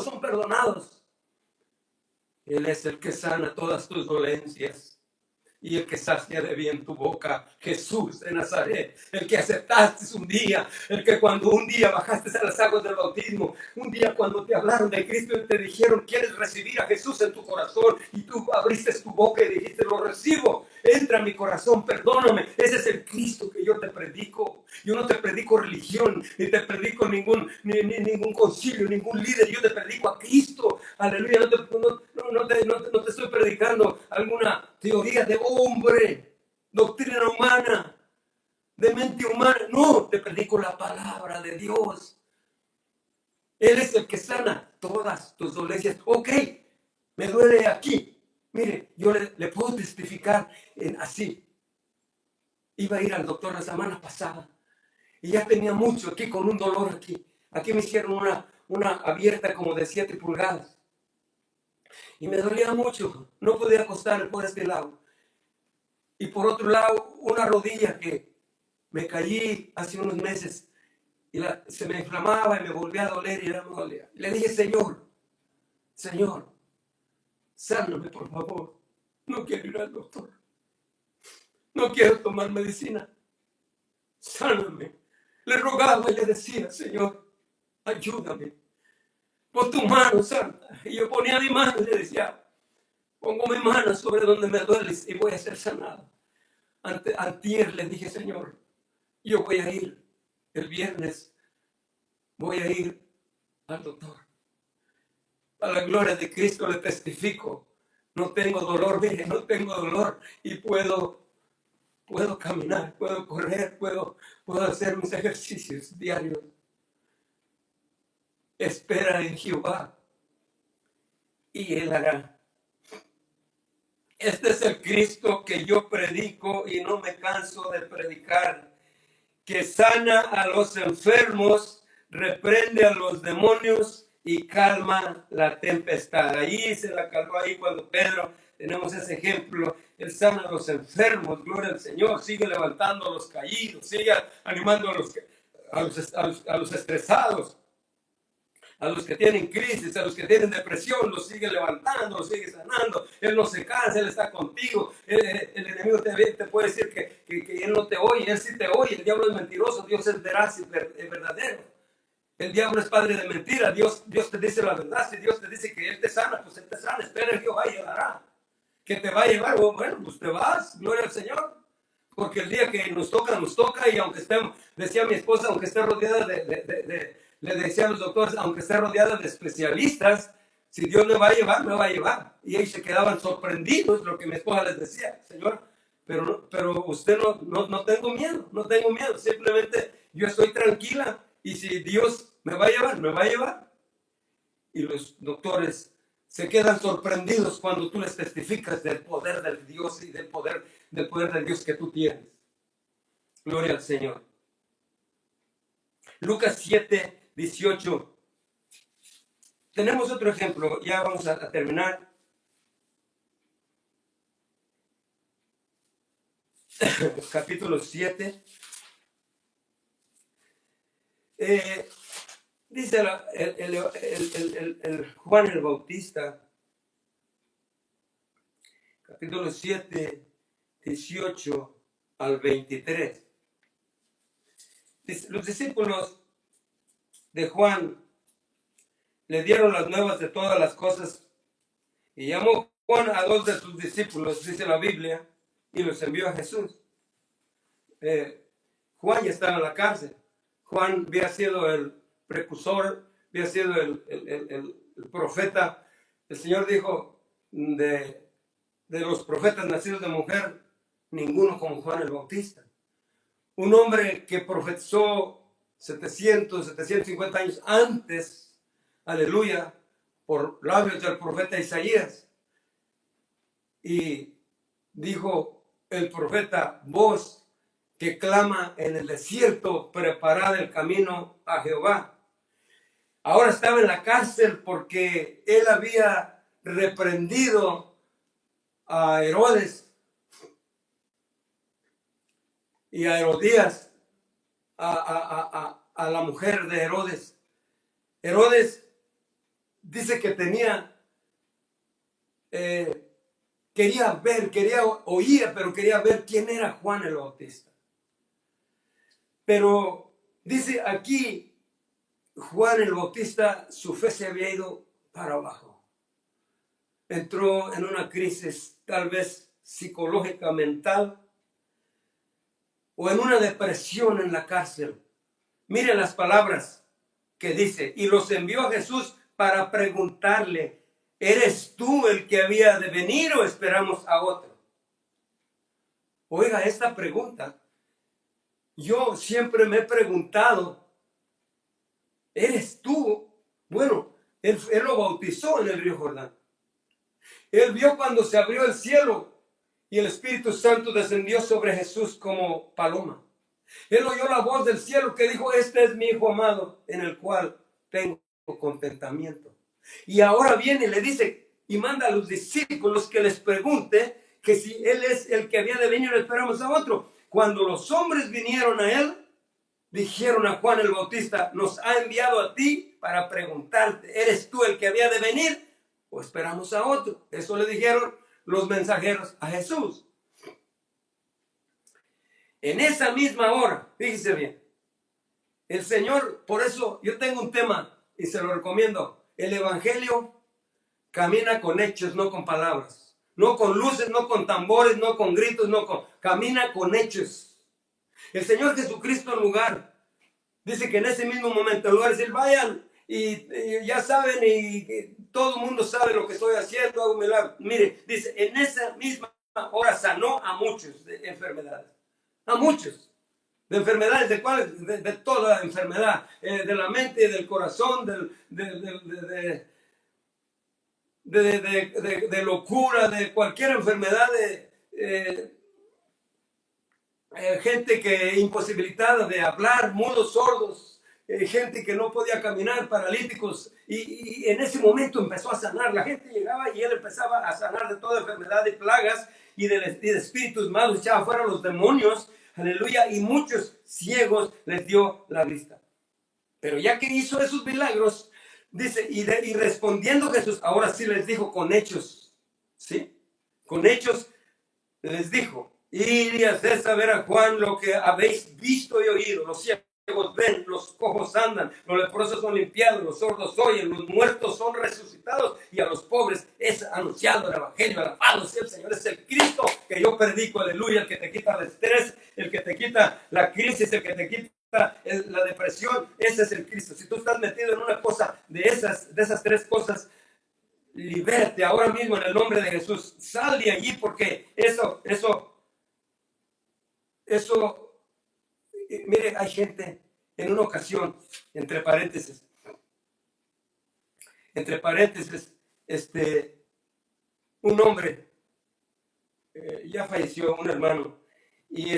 son perdonados. Él es el que sana todas tus dolencias y el que sacia de bien tu boca. Jesús de Nazaret, el que aceptaste un día, el que cuando un día bajaste a las aguas del bautismo, un día cuando te hablaron de Cristo y te dijeron, ¿quieres recibir a Jesús en tu corazón? Y tú abriste tu boca y dijiste, lo recibo, entra a mi corazón, perdóname. Ese es el Cristo que yo te predico. Yo no te predico religión, ni te predico ningún concilio, ningún líder. Yo te predico a Cristo. Aleluya. No te estoy predicando alguna teoría de hombre, doctrina humana, de mente humana. No, te predico la palabra de Dios. Él es el que sana todas tus dolencias. Ok, me duele aquí. Mire, yo le puedo testificar así. Iba a ir al doctor la semana pasada y ya tenía mucho aquí con un dolor aquí. Aquí me hicieron una abierta como de 7 pulgadas. Y me dolía mucho. No podía acostar por este lado. Y por otro lado, una rodilla que me caí hace unos meses y se me inflamaba y me volvía a doler y ya me dolía. Le dije, Señor, sáname por favor. No quiero ir al doctor. No quiero tomar medicina. Sáname. Le rogaba y le decía, Señor, ayúdame. Pon tu mano santa. Y yo ponía mi mano y le decía, pongo mi mano sobre donde me dueles y voy a ser sanado. Antier le dije, Señor, yo voy a ir el viernes, voy a ir al doctor. A la gloria de Cristo le testifico. No tengo dolor, mire, no tengo dolor y puedo caminar, puedo correr, puedo hacer mis ejercicios diarios. Espera en Jehová y Él hará. Este es el Cristo que yo predico y no me canso de predicar, que sana a los enfermos, reprende a los demonios y calma la tempestad. Ahí se la calmó ahí cuando Pedro, tenemos ese ejemplo, él sana a los enfermos, gloria al Señor, sigue levantando a los caídos, sigue animando a los estresados. A los que tienen crisis, a los que tienen depresión, los sigue levantando, los sigue sanando. Él no se cansa, Él está contigo. El enemigo te puede decir que Él no te oye, Él sí te oye. El diablo es mentiroso, Dios es veraz y verdadero. El diablo es padre de mentira, Dios te dice la verdad. Si Dios te dice que Él te sana, pues Él te sana. Espera en Jehová y Él hará. Que te va a llevar, bueno, pues te vas, gloria al Señor. Porque el día que nos toca, y aunque estemos, decía mi esposa, aunque esté rodeada le decía a los doctores, aunque esté rodeada de especialistas, si Dios me va a llevar, me va a llevar. Y ellos se quedaban sorprendidos, lo que mi esposa les decía, Señor, pero usted no tengo miedo, no tengo miedo, simplemente yo estoy tranquila y si Dios me va a llevar, me va a llevar. Y los doctores se quedan sorprendidos cuando tú les testificas del poder del Dios y del poder del Dios que tú tienes. Gloria al Señor. Lucas 7:18. Tenemos otro ejemplo, ya vamos a terminar. Capítulo 7. Dice el Juan el Bautista, capítulo 7, 18 al 23. Los discípulos de Juan le dieron las nuevas de todas las cosas Y llamó Juan a 2 de sus discípulos, dice la Biblia, y los envió a Jesús. Juan ya estaba en la cárcel. Juan había sido el precursor, había sido el profeta. El Señor dijo, de los profetas nacidos de mujer, ninguno como Juan el Bautista. Un hombre que profetizó 750 años antes, aleluya, por labios del profeta Isaías. Y dijo el profeta, voz que clama en el desierto, preparad el camino a Jehová. Ahora estaba en la cárcel porque él había reprendido a Herodes y a Herodías, a la mujer de Herodes. Herodes dice que quería ver, oía, pero quería ver quién era Juan el Bautista. Pero dice aquí, Juan el Bautista, su fe se había ido para abajo. Entró en una crisis tal vez psicológica, mental, o en una depresión en la cárcel. Miren las palabras que dice, y los envió a Jesús para preguntarle, ¿eres tú el que había de venir o esperamos a otro? Oiga, esta pregunta, yo siempre me he preguntado, ¿eres tú? Bueno, él lo bautizó en el río Jordán. Él vio cuando se abrió el cielo y el Espíritu Santo descendió sobre Jesús como paloma. Él oyó la voz del cielo que dijo, este es mi Hijo amado en el cual tengo contentamiento. Y ahora viene y le dice, y manda a los discípulos que les pregunte que si él es el que había de venir o esperamos a otro. Cuando los hombres vinieron a él, dijeron a Juan el Bautista, nos ha enviado a ti para preguntarte, ¿eres tú el que había de venir o esperamos a otro? Eso le dijeron los mensajeros a Jesús. En esa misma hora, fíjese bien, el Señor, por eso yo tengo un tema y se lo recomiendo. El Evangelio camina con hechos, no con palabras. No con luces, no con tambores, no con gritos, camina con hechos. El Señor Jesucristo en lugar, dice que en ese mismo momento, en lugar de decir, vayan y ya saben y todo el mundo sabe lo que estoy haciendo, hago milagros. Mire, dice, en esa misma hora sanó a muchos de enfermedades. A muchos. De enfermedades, ¿de cuáles? De toda enfermedad. De la mente, del corazón, de locura, de cualquier enfermedad, gente que imposibilitada de hablar, mudos, sordos, gente que no podía caminar, paralíticos, y en ese momento empezó a sanar. La gente llegaba y él empezaba a sanar de toda enfermedad, de plagas y de espíritus malos, echaba fuera los demonios, aleluya, y muchos ciegos les dio la vista. Pero ya que hizo esos milagros, dice, y respondiendo Jesús, ahora sí les dijo con hechos, ¿sí? Con hechos les dijo, id y haced saber a Juan lo que habéis visto y oído. Los ciegos ven, los cojos andan, los leprosos son limpiados, los sordos oyen, los muertos son resucitados y a los pobres es anunciado el evangelio. Alabado sea el Señor, es el Cristo que yo predico, aleluya, el que te quita el estrés, el que te quita la crisis, el que te quita la depresión. Ese es el Cristo. Si tú estás metido en una cosa de esas tres cosas, libérate ahora mismo en el nombre de Jesús. Sal de allí porque eso, mire, hay gente en una ocasión, entre paréntesis, un hombre, ya falleció un hermano, y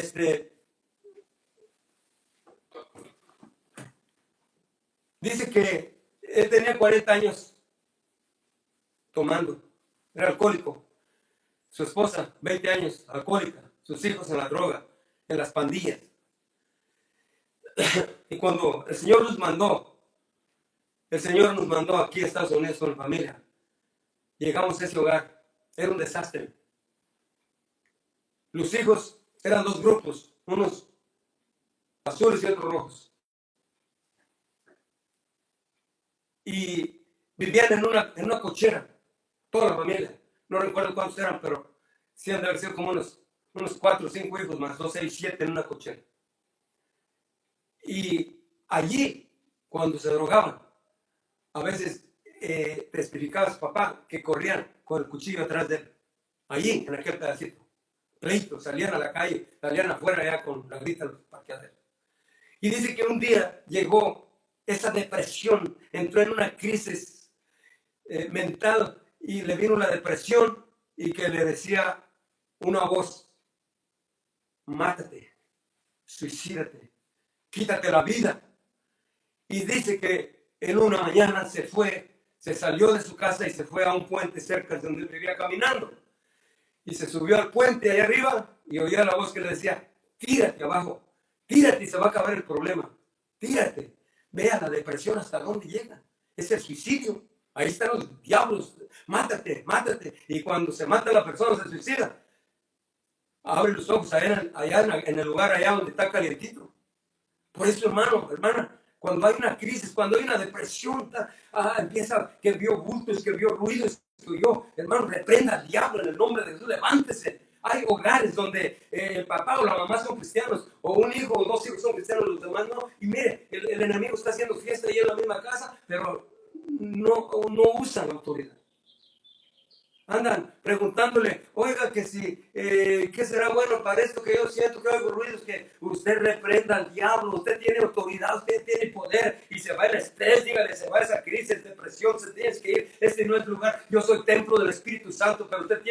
dice que él tenía 40 años tomando, era alcohólico, su esposa 20 años alcohólica, sus hijos en la droga, en las pandillas. Y cuando el Señor nos mandó aquí a Estados Unidos con la familia, llegamos a ese hogar, era un desastre. Los hijos eran dos grupos, unos azules y otros rojos. Y vivían en una cochera. toda la familia. No recuerdo cuántos eran, pero sí han de haber sido como unos 4 o 5 hijos más, 2, 6, 7 en una cochera. Y allí, cuando se drogaban, a veces testificaba su papá que corrían con el cuchillo atrás de él, allí, en aquel pedacito. Pleito, salían a la calle, salían afuera ya con la grita de los parqueaderos. Y dice que un día llegó esa depresión, entró en una crisis mental y le vino la depresión y que le decía una voz: mátate, suicídate, quítate la vida. Y dice que en una mañana se salió de su casa y se fue a un puente cerca de donde vivía caminando. Y se subió al puente ahí arriba y oía la voz que le decía: tírate abajo, tírate y se va a acabar el problema, tírate. Vea la depresión hasta dónde llega, es el suicidio. Ahí están los diablos, mátate, mátate. Y cuando se mata la persona, se suicida, abre los ojos allá en el lugar allá donde está calientito. Por eso, hermano, hermana, cuando hay una crisis, cuando hay una depresión, empieza que vio bultos, que vio ruidos, que oyó, hermano, reprenda al diablo en el nombre de Jesús, levántese. Hay hogares donde el papá o la mamá son cristianos, o un hijo o dos hijos son cristianos, los demás no. Y mire, el enemigo está haciendo fiesta ahí en la misma casa, pero no usan la autoridad. Andan preguntándole: oiga, que si, ¿qué será bueno para esto que yo siento que oigo ruidos? Que usted reprenda al diablo, usted tiene autoridad, usted tiene poder, y se va el estrés, dígale, se va esa crisis, depresión, se tiene que ir, este no es lugar, yo soy templo del Espíritu Santo, pero usted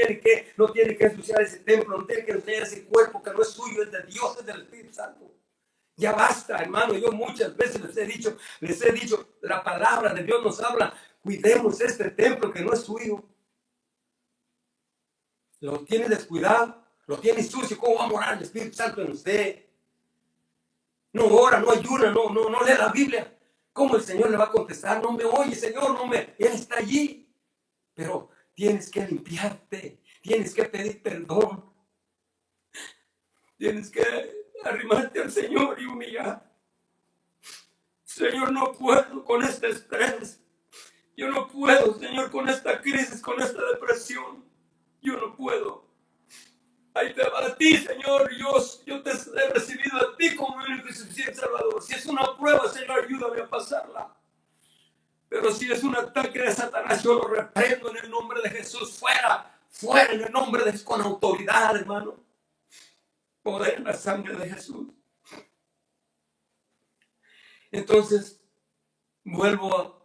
no tiene que ensuciar ese templo, no tiene que ensuciar ese cuerpo que no es suyo, es de Dios, es del Espíritu Santo. Ya basta, hermano, yo muchas veces les he dicho, la palabra de Dios nos habla, cuidemos este templo que no es suyo. Lo tiene descuidado, lo tiene sucio. ¿Cómo va a morar el Espíritu Santo en usted? No ora, no ayuna, no lee la Biblia. ¿Cómo el Señor le va a contestar? No me oye, Señor, no me... Él está allí. Pero tienes que limpiarte, tienes que pedir perdón. Tienes que arrimarte al Señor y humillar. Señor, no puedo con este estrés. Yo no puedo, Señor, con esta crisis, con esta depresión. Yo no puedo. Ahí te va a ti, Señor. Yo te he recibido a ti como mi único y suficiente Salvador. Si es una prueba, Señor, ayúdame a pasarla. Pero si es un ataque de Satanás, yo lo reprendo en el nombre de Jesús. Fuera, fuera en el nombre de Jesús, con autoridad, hermano. Poder en la sangre de Jesús. Entonces, vuelvo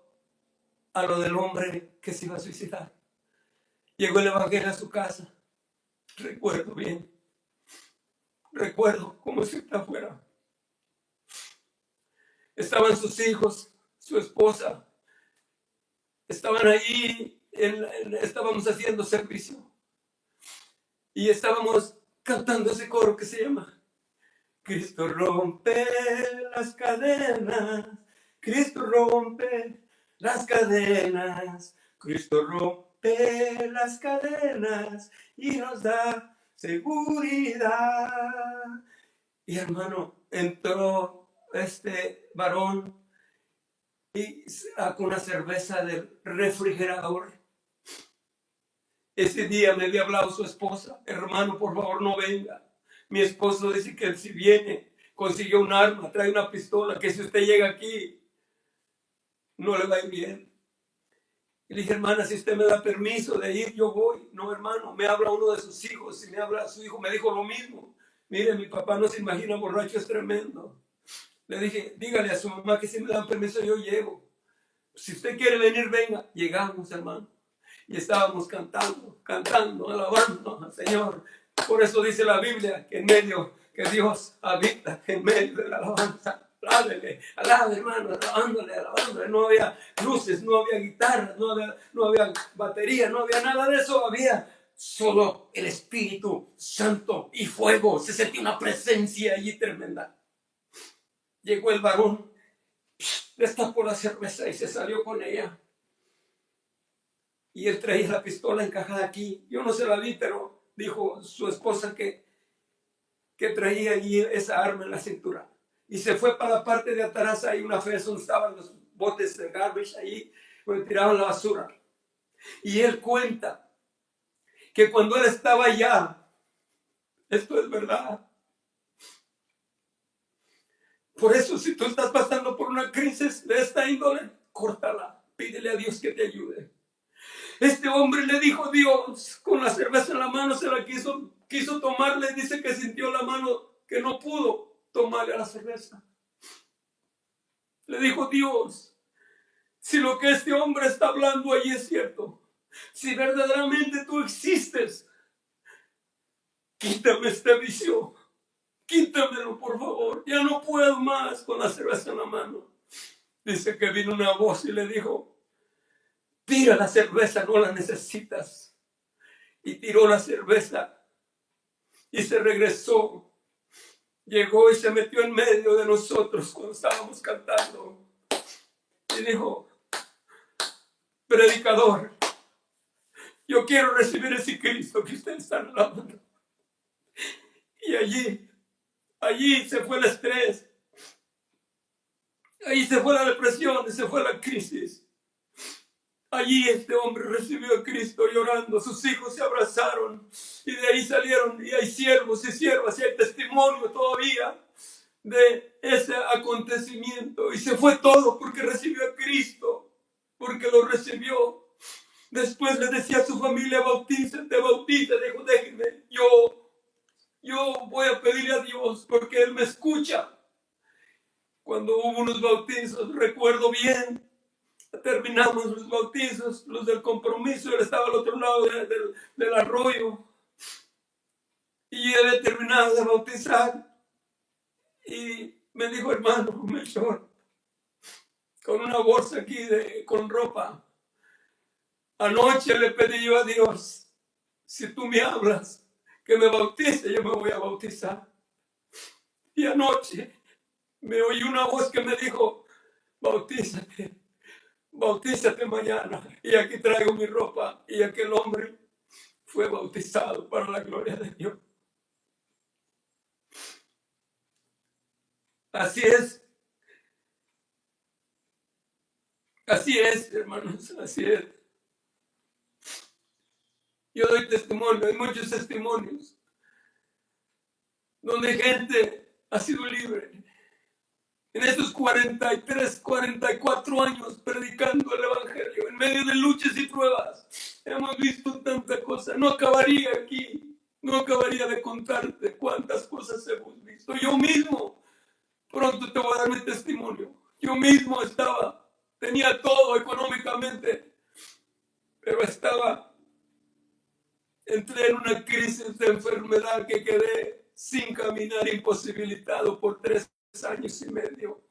a lo del hombre que se iba a suicidar. Llegó el evangelio a su casa. Recuerdo bien. Recuerdo como si está afuera. Estaban sus hijos, su esposa. Estaban ahí, estábamos haciendo servicio. Y estábamos cantando ese coro que se llama: Cristo rompe las cadenas, Cristo rompe las cadenas, Cristo rompe las cadenas y nos da seguridad. Y hermano, entró este varón y sacó una cerveza del refrigerador. Ese día me había hablado su esposa: hermano, por favor no venga. Mi esposo dice que si viene, consiguió un arma, trae una pistola, que si usted llega aquí, no le va a ir bien. Y le dije: hermana, si usted me da permiso de ir, yo voy. No, hermano, me habla uno de sus hijos, y me habla su hijo, me dijo lo mismo. Mire, mi papá no se imagina, borracho, es tremendo. Le dije: dígale a su mamá que si me dan permiso, yo llego. Si usted quiere venir, venga. Llegamos, hermano. Y estábamos cantando, alabando al Señor. Por eso dice la Biblia que que Dios habita en medio de la alabanza. Alábele, hermano, alabándole. No había luces, no había guitarras, no había batería, no había nada de eso. Había solo el Espíritu Santo y fuego. Se sentía una presencia allí tremenda. Llegó el varón, destapó la cerveza y se salió con ella. Y él traía la pistola encajada aquí. Yo no se la vi, pero dijo su esposa que traía allí esa arma en la cintura. Y se fue para la parte de atrás, ahí una fesa donde estaban los botes de garbage, ahí donde tiraban la basura. Y él cuenta que cuando él estaba allá, esto es verdad. Por eso, si tú estás pasando por una crisis de esta índole, córtala, pídele a Dios que te ayude. Este hombre le dijo a Dios, con la cerveza en la mano, se la quiso tomarle, dice que sintió la mano que no pudo tomarle a la cerveza. Le dijo: Dios, si lo que este hombre está hablando allí es cierto, si verdaderamente tú existes, quítame este vicio, quítamelo por favor, ya no puedo más con la cerveza en la mano. Dice que vino una voz y le dijo: tira la cerveza, no la necesitas. Y tiró la cerveza y se regresó. Llegó y se metió en medio de nosotros cuando estábamos cantando. Y dijo: predicador, yo quiero recibir ese Cristo que ustedes están hablando. Y allí se fue el estrés. Ahí se fue la depresión, se fue la crisis. Allí este hombre recibió a Cristo llorando, sus hijos se abrazaron y de ahí salieron, y hay siervos y siervas y hay testimonio todavía de ese acontecimiento. Y se fue todo porque recibió a Cristo, porque lo recibió. Después le decía a su familia: bautízate, bautízate. Dijo: déjenme, yo voy a pedirle a Dios porque Él me escucha. Cuando hubo unos bautizos, recuerdo bien, terminamos los bautizos, los del compromiso, él estaba al otro lado del arroyo, y él había terminado de bautizar, y me dijo: hermano Melchor, con una bolsa aquí con ropa, anoche le pedí yo a Dios: si tú me hablas que me bautice, yo me voy a bautizar. Y anoche me oí una voz que me dijo: bautízate, bautízate mañana. Y aquí traigo mi ropa. Y aquel hombre fue bautizado para la gloria de Dios. Así es. Así es, hermanos, así es. Yo doy testimonio, hay muchos testimonios donde gente ha sido libre. En estos 43, 44 años predicando el Evangelio, en medio de luchas y pruebas, hemos visto tanta cosa. No acabaría aquí, no acabaría de contarte cuántas cosas hemos visto. Yo mismo, pronto te voy a dar mi testimonio. Yo mismo tenía todo económicamente, pero entré en una crisis de enfermedad que quedé sin caminar, imposibilitado por 3 años y medio.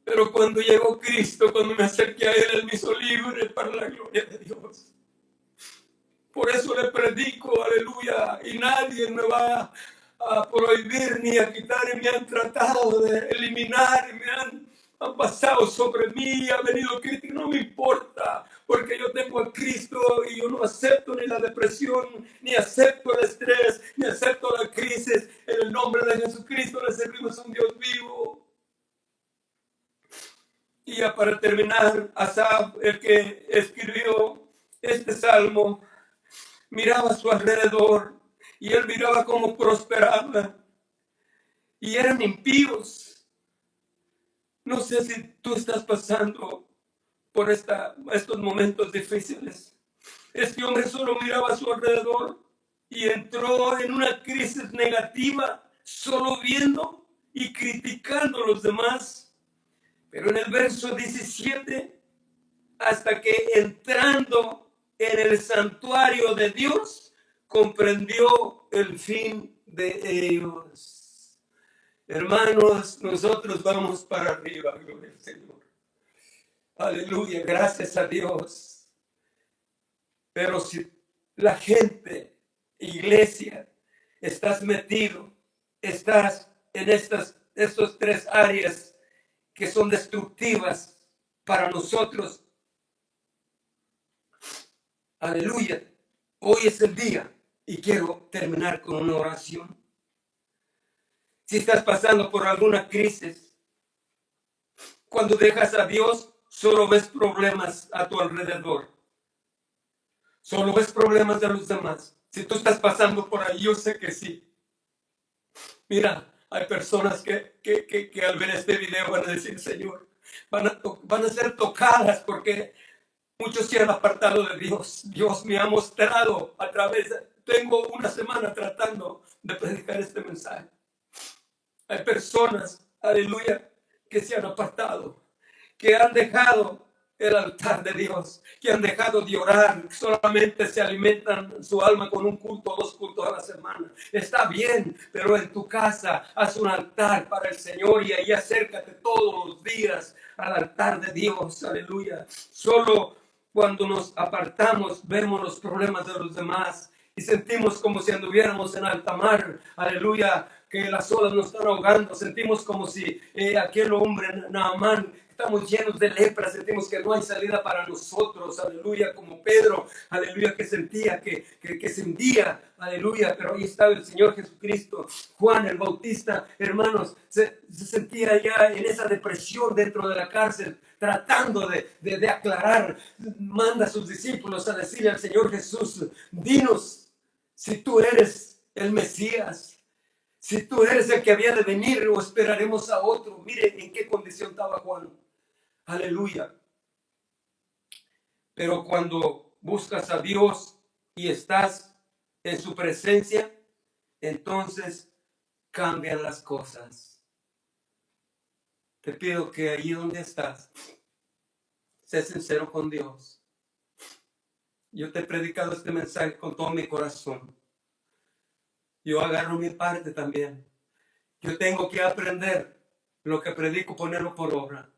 Pero cuando llegó Cristo, cuando me acerqué a Él, Él me hizo libre para la gloria de Dios. Por eso le predico, aleluya, y nadie me va a prohibir ni a quitar, y me han tratado de eliminar, y me han pasado sobre mí, ha venido crítica, no me importa, porque yo tengo a Cristo y yo no acepto ni la depresión, ni acepto el estrés, ni acepto la crisis. En el nombre de Jesucristo le servimos a un Dios vivo. Y ya para terminar, Asaf, el que escribió este salmo, miraba a su alrededor y él miraba cómo prosperaba, y eran impíos. No sé si tú estás pasando por estos momentos difíciles. Este hombre solo miraba a su alrededor y entró en una crisis negativa, solo viendo y criticando a los demás. Pero en el verso 17, hasta que entrando en el santuario de Dios, comprendió el fin de ellos. Hermanos, nosotros vamos para arriba, gloria al Señor. Aleluya, gracias a Dios. Pero si la gente, iglesia, estás metido, estás en estas 3 áreas que son destructivas para nosotros, aleluya, hoy es el día y quiero terminar con una oración. Si estás pasando por alguna crisis, cuando dejas a Dios, solo ves problemas a tu alrededor. Solo ves problemas de los demás. Si tú estás pasando por ahí, yo sé que sí. Mira, hay personas que al ver este video van a decir, Señor, van a ser tocadas porque muchos se han apartado de Dios. Dios me ha mostrado a través tengo una semana tratando de predicar este mensaje. Hay personas, aleluya, que se han apartado, que han dejado el altar de Dios, que han dejado de orar, solamente se alimentan su alma con un culto o 2 cultos a la semana. Está bien, pero en tu casa haz un altar para el Señor y ahí acércate todos los días al altar de Dios, aleluya. Solo cuando nos apartamos vemos los problemas de los demás y sentimos como si anduviéramos en alta mar, aleluya, que las olas nos están ahogando, sentimos como si aquel hombre, Naamán, estamos llenos de lepra, sentimos que no hay salida para nosotros, aleluya, como Pedro, aleluya, que sentía que se hundía, aleluya, pero ahí estaba el Señor Jesucristo. Juan el Bautista, hermanos, se sentía ya en esa depresión dentro de la cárcel, tratando de aclarar, manda a sus discípulos a decirle al Señor Jesús, dinos si tú eres el Mesías, si tú eres el que había de venir o esperaremos a otro. Mire en qué condición estaba Juan. Aleluya. Pero cuando buscas a Dios y estás en su presencia, entonces cambian las cosas. Te pido que ahí donde estás, sé sincero con Dios. Yo te he predicado este mensaje con todo mi corazón. Yo agarro mi parte también. Yo tengo que aprender lo que predico, ponerlo por obra.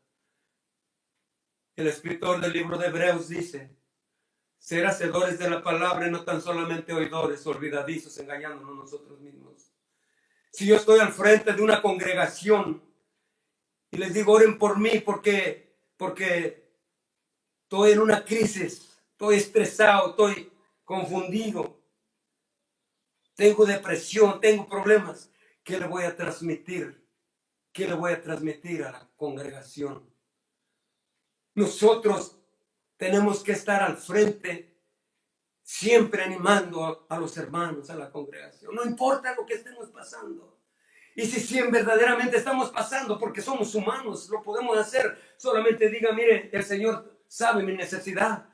El escritor del libro de Hebreos dice, ser hacedores de la palabra y no tan solamente oidores, olvidadizos, engañándonos nosotros mismos. Si yo estoy al frente de una congregación y les digo, oren por mí porque estoy en una crisis, estoy estresado, estoy confundido, tengo depresión, tengo problemas, ¿qué le voy a transmitir? ¿Qué le voy a transmitir a la congregación? Nosotros tenemos que estar al frente, siempre animando a los hermanos, a la congregación. No importa lo que estemos pasando. Y si verdaderamente estamos pasando, porque somos humanos, lo podemos hacer. Solamente diga, mire, el Señor sabe mi necesidad.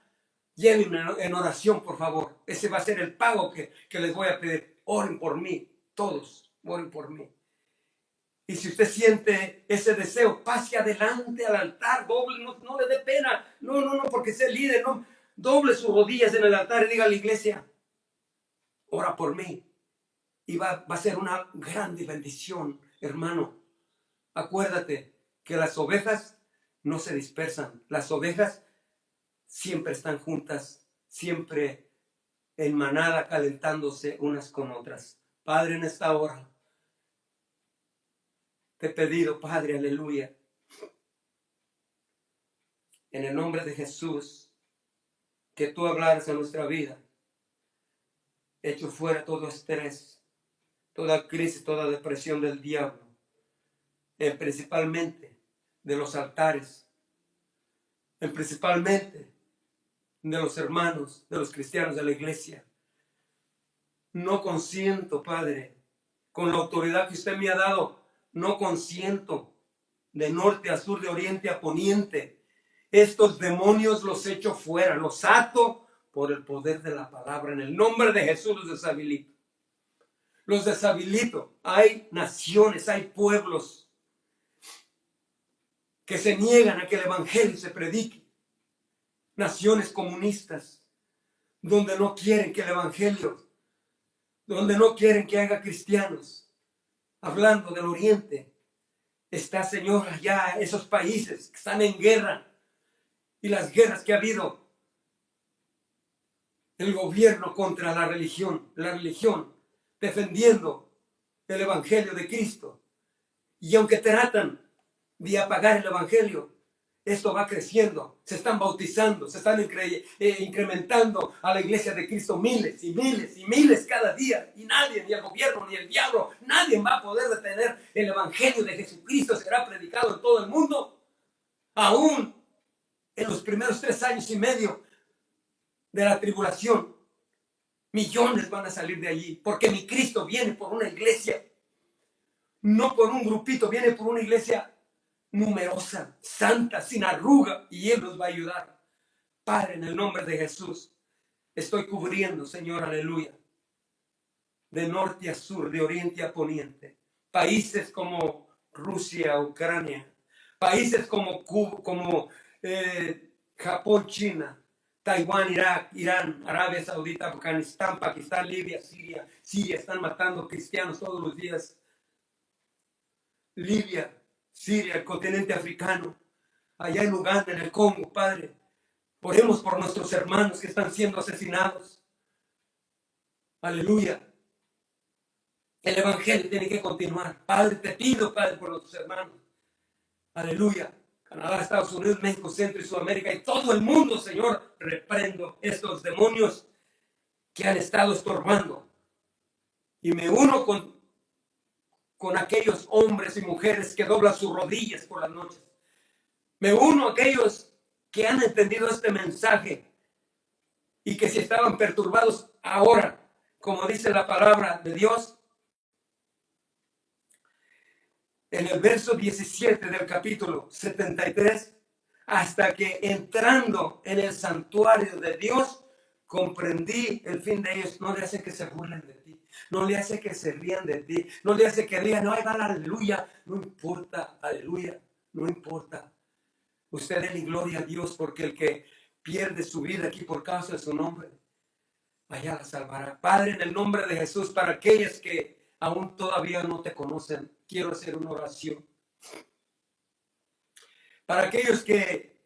Llévenme en oración, por favor. Ese va a ser el pago que les voy a pedir. Oren por mí, todos, oren por mí. Y si usted siente ese deseo, pase adelante al altar, doble, no le dé pena. No, porque sea líder, no. Doble sus rodillas en el altar y diga a la iglesia, ora por mí. Y va a ser una grande bendición, hermano. Acuérdate que las ovejas no se dispersan. Las ovejas siempre están juntas, siempre en manada, calentándose unas con otras. Padre, en esta hora, te he pedido, Padre, aleluya, en el nombre de Jesús, que tú hablaras en nuestra vida, echo fuera todo estrés, toda crisis, toda depresión del diablo, principalmente de los altares, principalmente de los hermanos, de los cristianos de la iglesia. No consiento, Padre, con la autoridad que usted me ha dado, no consiento de norte a sur, de oriente a poniente. Estos demonios los echo fuera, los ato por el poder de la palabra. En el nombre de Jesús los deshabilito. Los deshabilito. Hay naciones, hay pueblos que se niegan a que el evangelio se predique. Naciones comunistas, donde no quieren que el evangelio, donde no quieren que haya cristianos. Hablando del oriente, está, Señor, allá esos países que están en guerra y las guerras que ha habido. El gobierno contra la religión defendiendo el evangelio de Cristo. Y aunque tratan de apagar el evangelio, esto va creciendo, se están bautizando, se están incrementando a la iglesia de Cristo miles y miles y miles cada día. Y nadie, ni el gobierno, ni el diablo, nadie va a poder detener el evangelio de Jesucristo. Será predicado en todo el mundo. Aún en los primeros 3 años y medio de la tribulación, millones van a salir de allí, porque mi Cristo viene por una iglesia, no por un grupito, viene por una iglesia numerosa, santa, sin arruga, y Él nos va a ayudar. Padre, en el nombre de Jesús, estoy cubriendo, Señor, aleluya, de norte a sur, de oriente a poniente, países como Rusia, Ucrania, países como Cuba, como Japón, China, Taiwán, Irak, Irán, Arabia Saudita, Afganistán, Pakistán, Libia, Siria, están matando cristianos todos los días. Libia, Siria, el continente africano, allá en Uganda, en el Congo, Padre. Oremos por nuestros hermanos que están siendo asesinados. Aleluya. El evangelio tiene que continuar. Padre, te pido, Padre, por nuestros hermanos. Aleluya. Canadá, Estados Unidos, México, Centro y Sudamérica y todo el mundo, Señor, reprendo estos demonios que han estado estorbando. Y me uno con aquellos hombres y mujeres que doblan sus rodillas por las noches. Me uno a aquellos que han entendido este mensaje y que si estaban perturbados ahora, como dice la palabra de Dios, en el verso 17 del capítulo 73, hasta que entrando en el santuario de Dios, comprendí el fin de ellos. No le hace que se burlen de ti, no le hace que se rían de ti, no le hace que digan, no, ahí va la aleluya, no importa, aleluya, no importa. Usted denle gloria a Dios, porque el que pierde su vida aquí por causa de su nombre, allá la salvará. Padre, en el nombre de Jesús, para aquellas que aún todavía no te conocen, quiero hacer una oración. Para aquellos que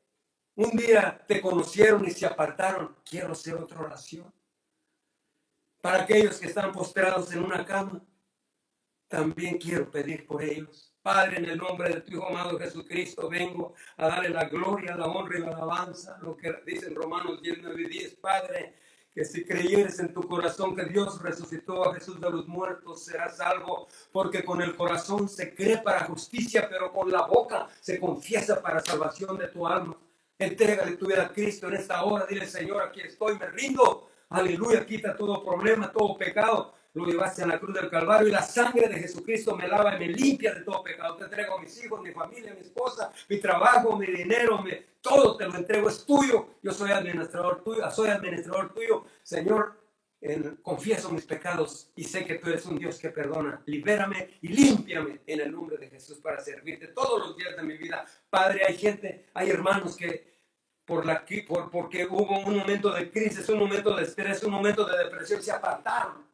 un día te conocieron y se apartaron, quiero hacer otra oración. Para aquellos que están postrados en una cama, también quiero pedir por ellos. Padre, en el nombre de tu Hijo amado Jesucristo, vengo a darle la gloria, la honra y la alabanza, lo que dice en Romanos 10, 9 y 10. Padre, que si creyeres en tu corazón que Dios resucitó a Jesús de los muertos, serás salvo, porque con el corazón se cree para justicia, pero con la boca se confiesa para salvación de tu alma. Entrégale tu vida a Cristo en esta hora. Dile, Señor, aquí estoy, me rindo. Aleluya, quita todo problema, todo pecado. Lo llevaste a la cruz del Calvario y la sangre de Jesucristo me lava y me limpia de todo pecado. Te entrego a mis hijos, mi familia, mi esposa, mi trabajo, mi dinero, todo te lo entrego, es tuyo. Yo soy administrador tuyo. Señor, confieso mis pecados y sé que tú eres un Dios que perdona. Libérame y límpiame en el nombre de Jesús para servirte todos los días de mi vida. Padre, hay hermanos que porque hubo un momento de crisis, un momento de estrés, un momento de depresión, se apartaron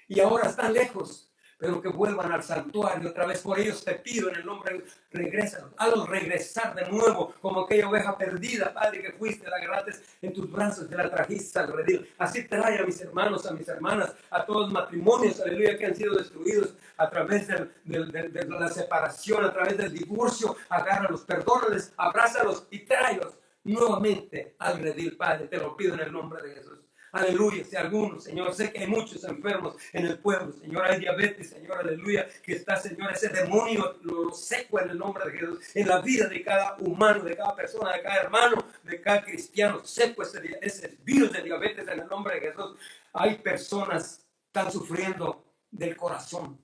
y ahora están lejos, pero que vuelvan al santuario otra vez. Por ellos te pido en el nombre, regresa, hazlos regresar de nuevo como aquella oveja perdida, Padre, que fuiste, la agarraste en tus brazos, te la trajiste al redil. Así trae a mis hermanos, a mis hermanas, a todos los matrimonios, aleluya, que han sido destruidos a través de la separación, a través del divorcio. Agárralos, perdónales, abrázalos y tráelos nuevamente al redil, Padre. Te lo pido en el nombre de Jesús. Aleluya, si algunos, Señor, sé que hay muchos enfermos en el pueblo, Señor, hay diabetes, Señor, aleluya, que está, Señor, ese demonio lo seco en el nombre de Jesús, en la vida de cada humano, de cada persona, de cada hermano, de cada cristiano, seco ese virus de diabetes en el nombre de Jesús. Hay personas que están sufriendo del corazón.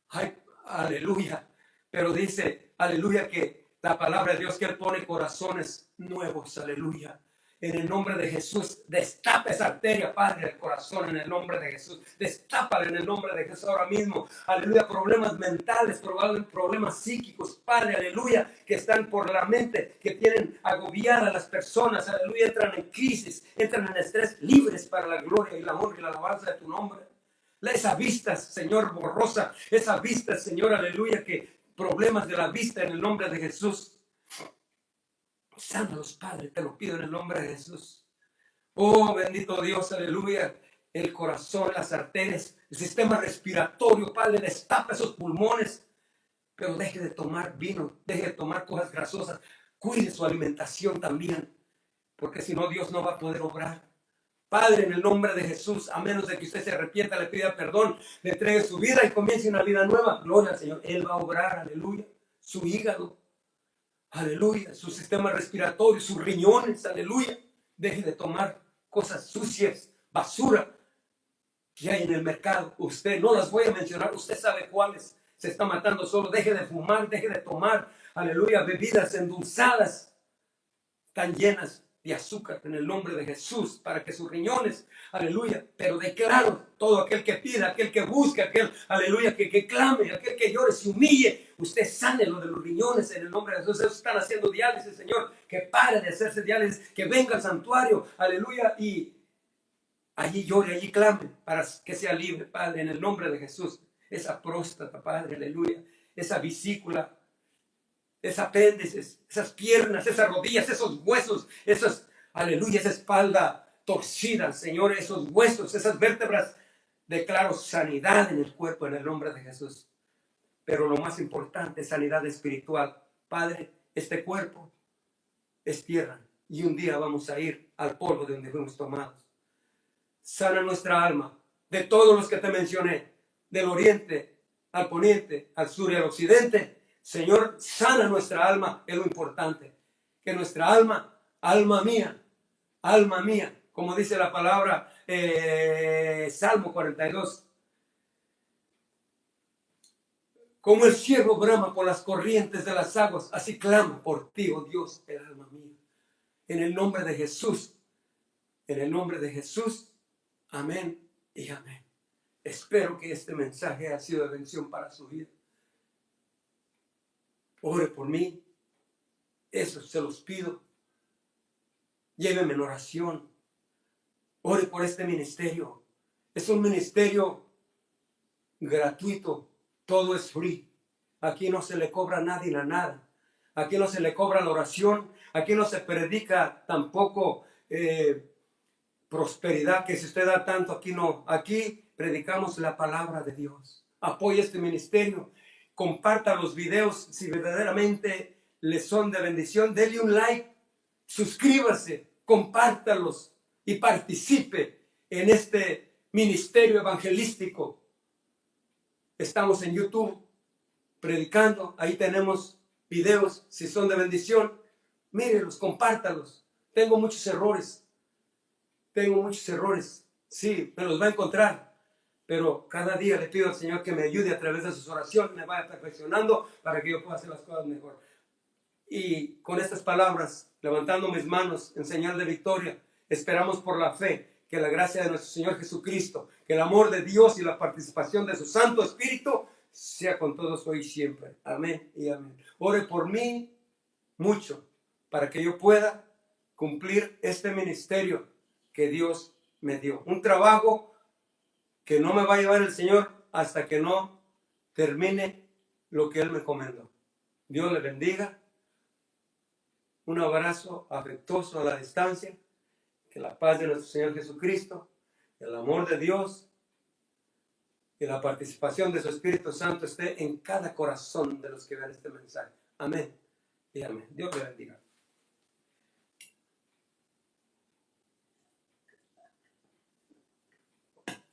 Ay, aleluya, pero dice, aleluya, que la palabra de Dios que Él pone corazones nuevos, aleluya. En el nombre de Jesús, destapa esa arteria, Padre, del corazón, en el nombre de Jesús. Destápala en el nombre de Jesús ahora mismo. Aleluya, problemas mentales, probablemente problemas psíquicos, Padre, aleluya, que están por la mente, que tienen agobiadas a las personas, aleluya, entran en crisis, entran en estrés, libres para la gloria y la honra y la alabanza de tu nombre. Esa vista, Señor, borrosa, esa vista, Señor, aleluya, que problemas de la vista en el nombre de Jesús. Sánalos, Padre, te lo pido en el nombre de Jesús. Oh, bendito Dios, aleluya. El corazón, las arterias, el sistema respiratorio, Padre, destapa esos pulmones. Pero deje de tomar vino, deje de tomar cosas grasosas. Cuide su alimentación también, porque si no, Dios no va a poder obrar. Padre, en el nombre de Jesús, a menos de que usted se arrepienta, le pida perdón, le entregue su vida y comience una vida nueva. Gloria al Señor. Él va a obrar, aleluya. Su hígado, aleluya, su sistema respiratorio, sus riñones, aleluya. Deje de tomar cosas sucias, basura que hay en el mercado. Usted, no las voy a mencionar, usted sabe cuáles se está matando solo. Deje de fumar, deje de tomar, aleluya, bebidas endulzadas, tan llenas de azúcar en el nombre de Jesús, para que sus riñones, aleluya, pero declaro, todo aquel que pida, aquel que busque, aquel, aleluya, que clame, aquel que llore, se humille, usted sane lo de los riñones en el nombre de Jesús. Esos están haciendo diálisis, Señor, que pare de hacerse diálisis, que venga al santuario, aleluya, y allí llore, allí clame, para que sea libre, Padre, en el nombre de Jesús. Esa próstata, Padre, aleluya, esa vesícula, esos apéndices, esas piernas, esas rodillas, esos huesos, esas, aleluya, esa espalda torcida, Señor, esos huesos, esas vértebras, declaro sanidad en el cuerpo en el nombre de Jesús. Pero lo más importante, sanidad espiritual. Padre, este cuerpo es tierra y un día vamos a ir al polvo de donde fuimos tomados. Sana nuestra alma, de todos los que te mencioné, del oriente al poniente, al sur y al occidente. Señor, sana nuestra alma, es lo importante. Que nuestra alma, alma mía, como dice la palabra, Salmo 42. Como el ciervo brama por las corrientes de las aguas, así clama por ti, oh Dios, el alma mía. En el nombre de Jesús, en el nombre de Jesús, amén y amén. Espero que este mensaje haya sido de bendición para su vida. Ore por mí. Eso se los pido. Lléveme en oración. Ore por este ministerio. Es un ministerio gratuito. Todo es free. Aquí no se le cobra a nadie nada. Aquí no se le cobra la oración. Aquí no se predica tampoco prosperidad, que si usted da tanto, aquí no. Aquí predicamos la palabra de Dios. Apoye este ministerio. Comparta los videos si verdaderamente les son de bendición. Dele un like, suscríbase, compártalos y participe en este ministerio evangelístico. Estamos en YouTube predicando, ahí tenemos videos, si son de bendición, mírenlos, compártalos. Tengo muchos errores, sí, me los va a encontrar. Pero cada día le pido al Señor que me ayude a través de sus oraciones, me vaya perfeccionando para que yo pueda hacer las cosas mejor. Y con estas palabras, levantando mis manos en señal de victoria, esperamos por la fe que la gracia de nuestro Señor Jesucristo, que el amor de Dios y la participación de su Santo Espíritu sea con todos hoy y siempre. Amén y amén. Ore por mí mucho para que yo pueda cumplir este ministerio que Dios me dio. Un trabajo que no me va a llevar el Señor hasta que no termine lo que Él me encomendó. Dios le bendiga. Un abrazo afectuoso a la distancia. Que la paz de nuestro Señor Jesucristo, el amor de Dios y la participación de su Espíritu Santo esté en cada corazón de los que vean este mensaje. Amén y amén. Dios le bendiga.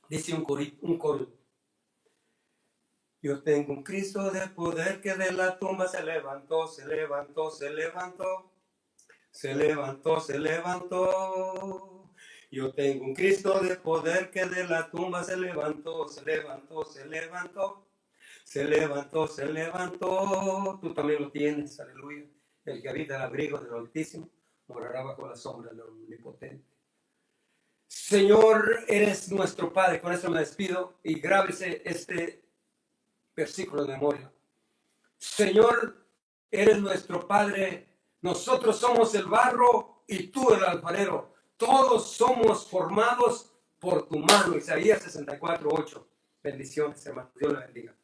Dice un coro. Yo tengo un Cristo de poder que de la tumba se levantó, se levantó, se levantó, se levantó, se levantó. Yo tengo un Cristo de poder que de la tumba se levantó, se levantó, se levantó, se levantó, se levantó. Tú también lo tienes, aleluya. El que habita el abrigo del Altísimo morará bajo la sombra del Omnipotente. Señor, eres nuestro Padre. Con esto me despido y grábese este versículo de memoria. Señor, eres nuestro Padre. Nosotros somos el barro y tú el alfarero. Todos somos formados por tu mano. Isaías 64:8. Bendiciones, hermanos. Dios le bendiga.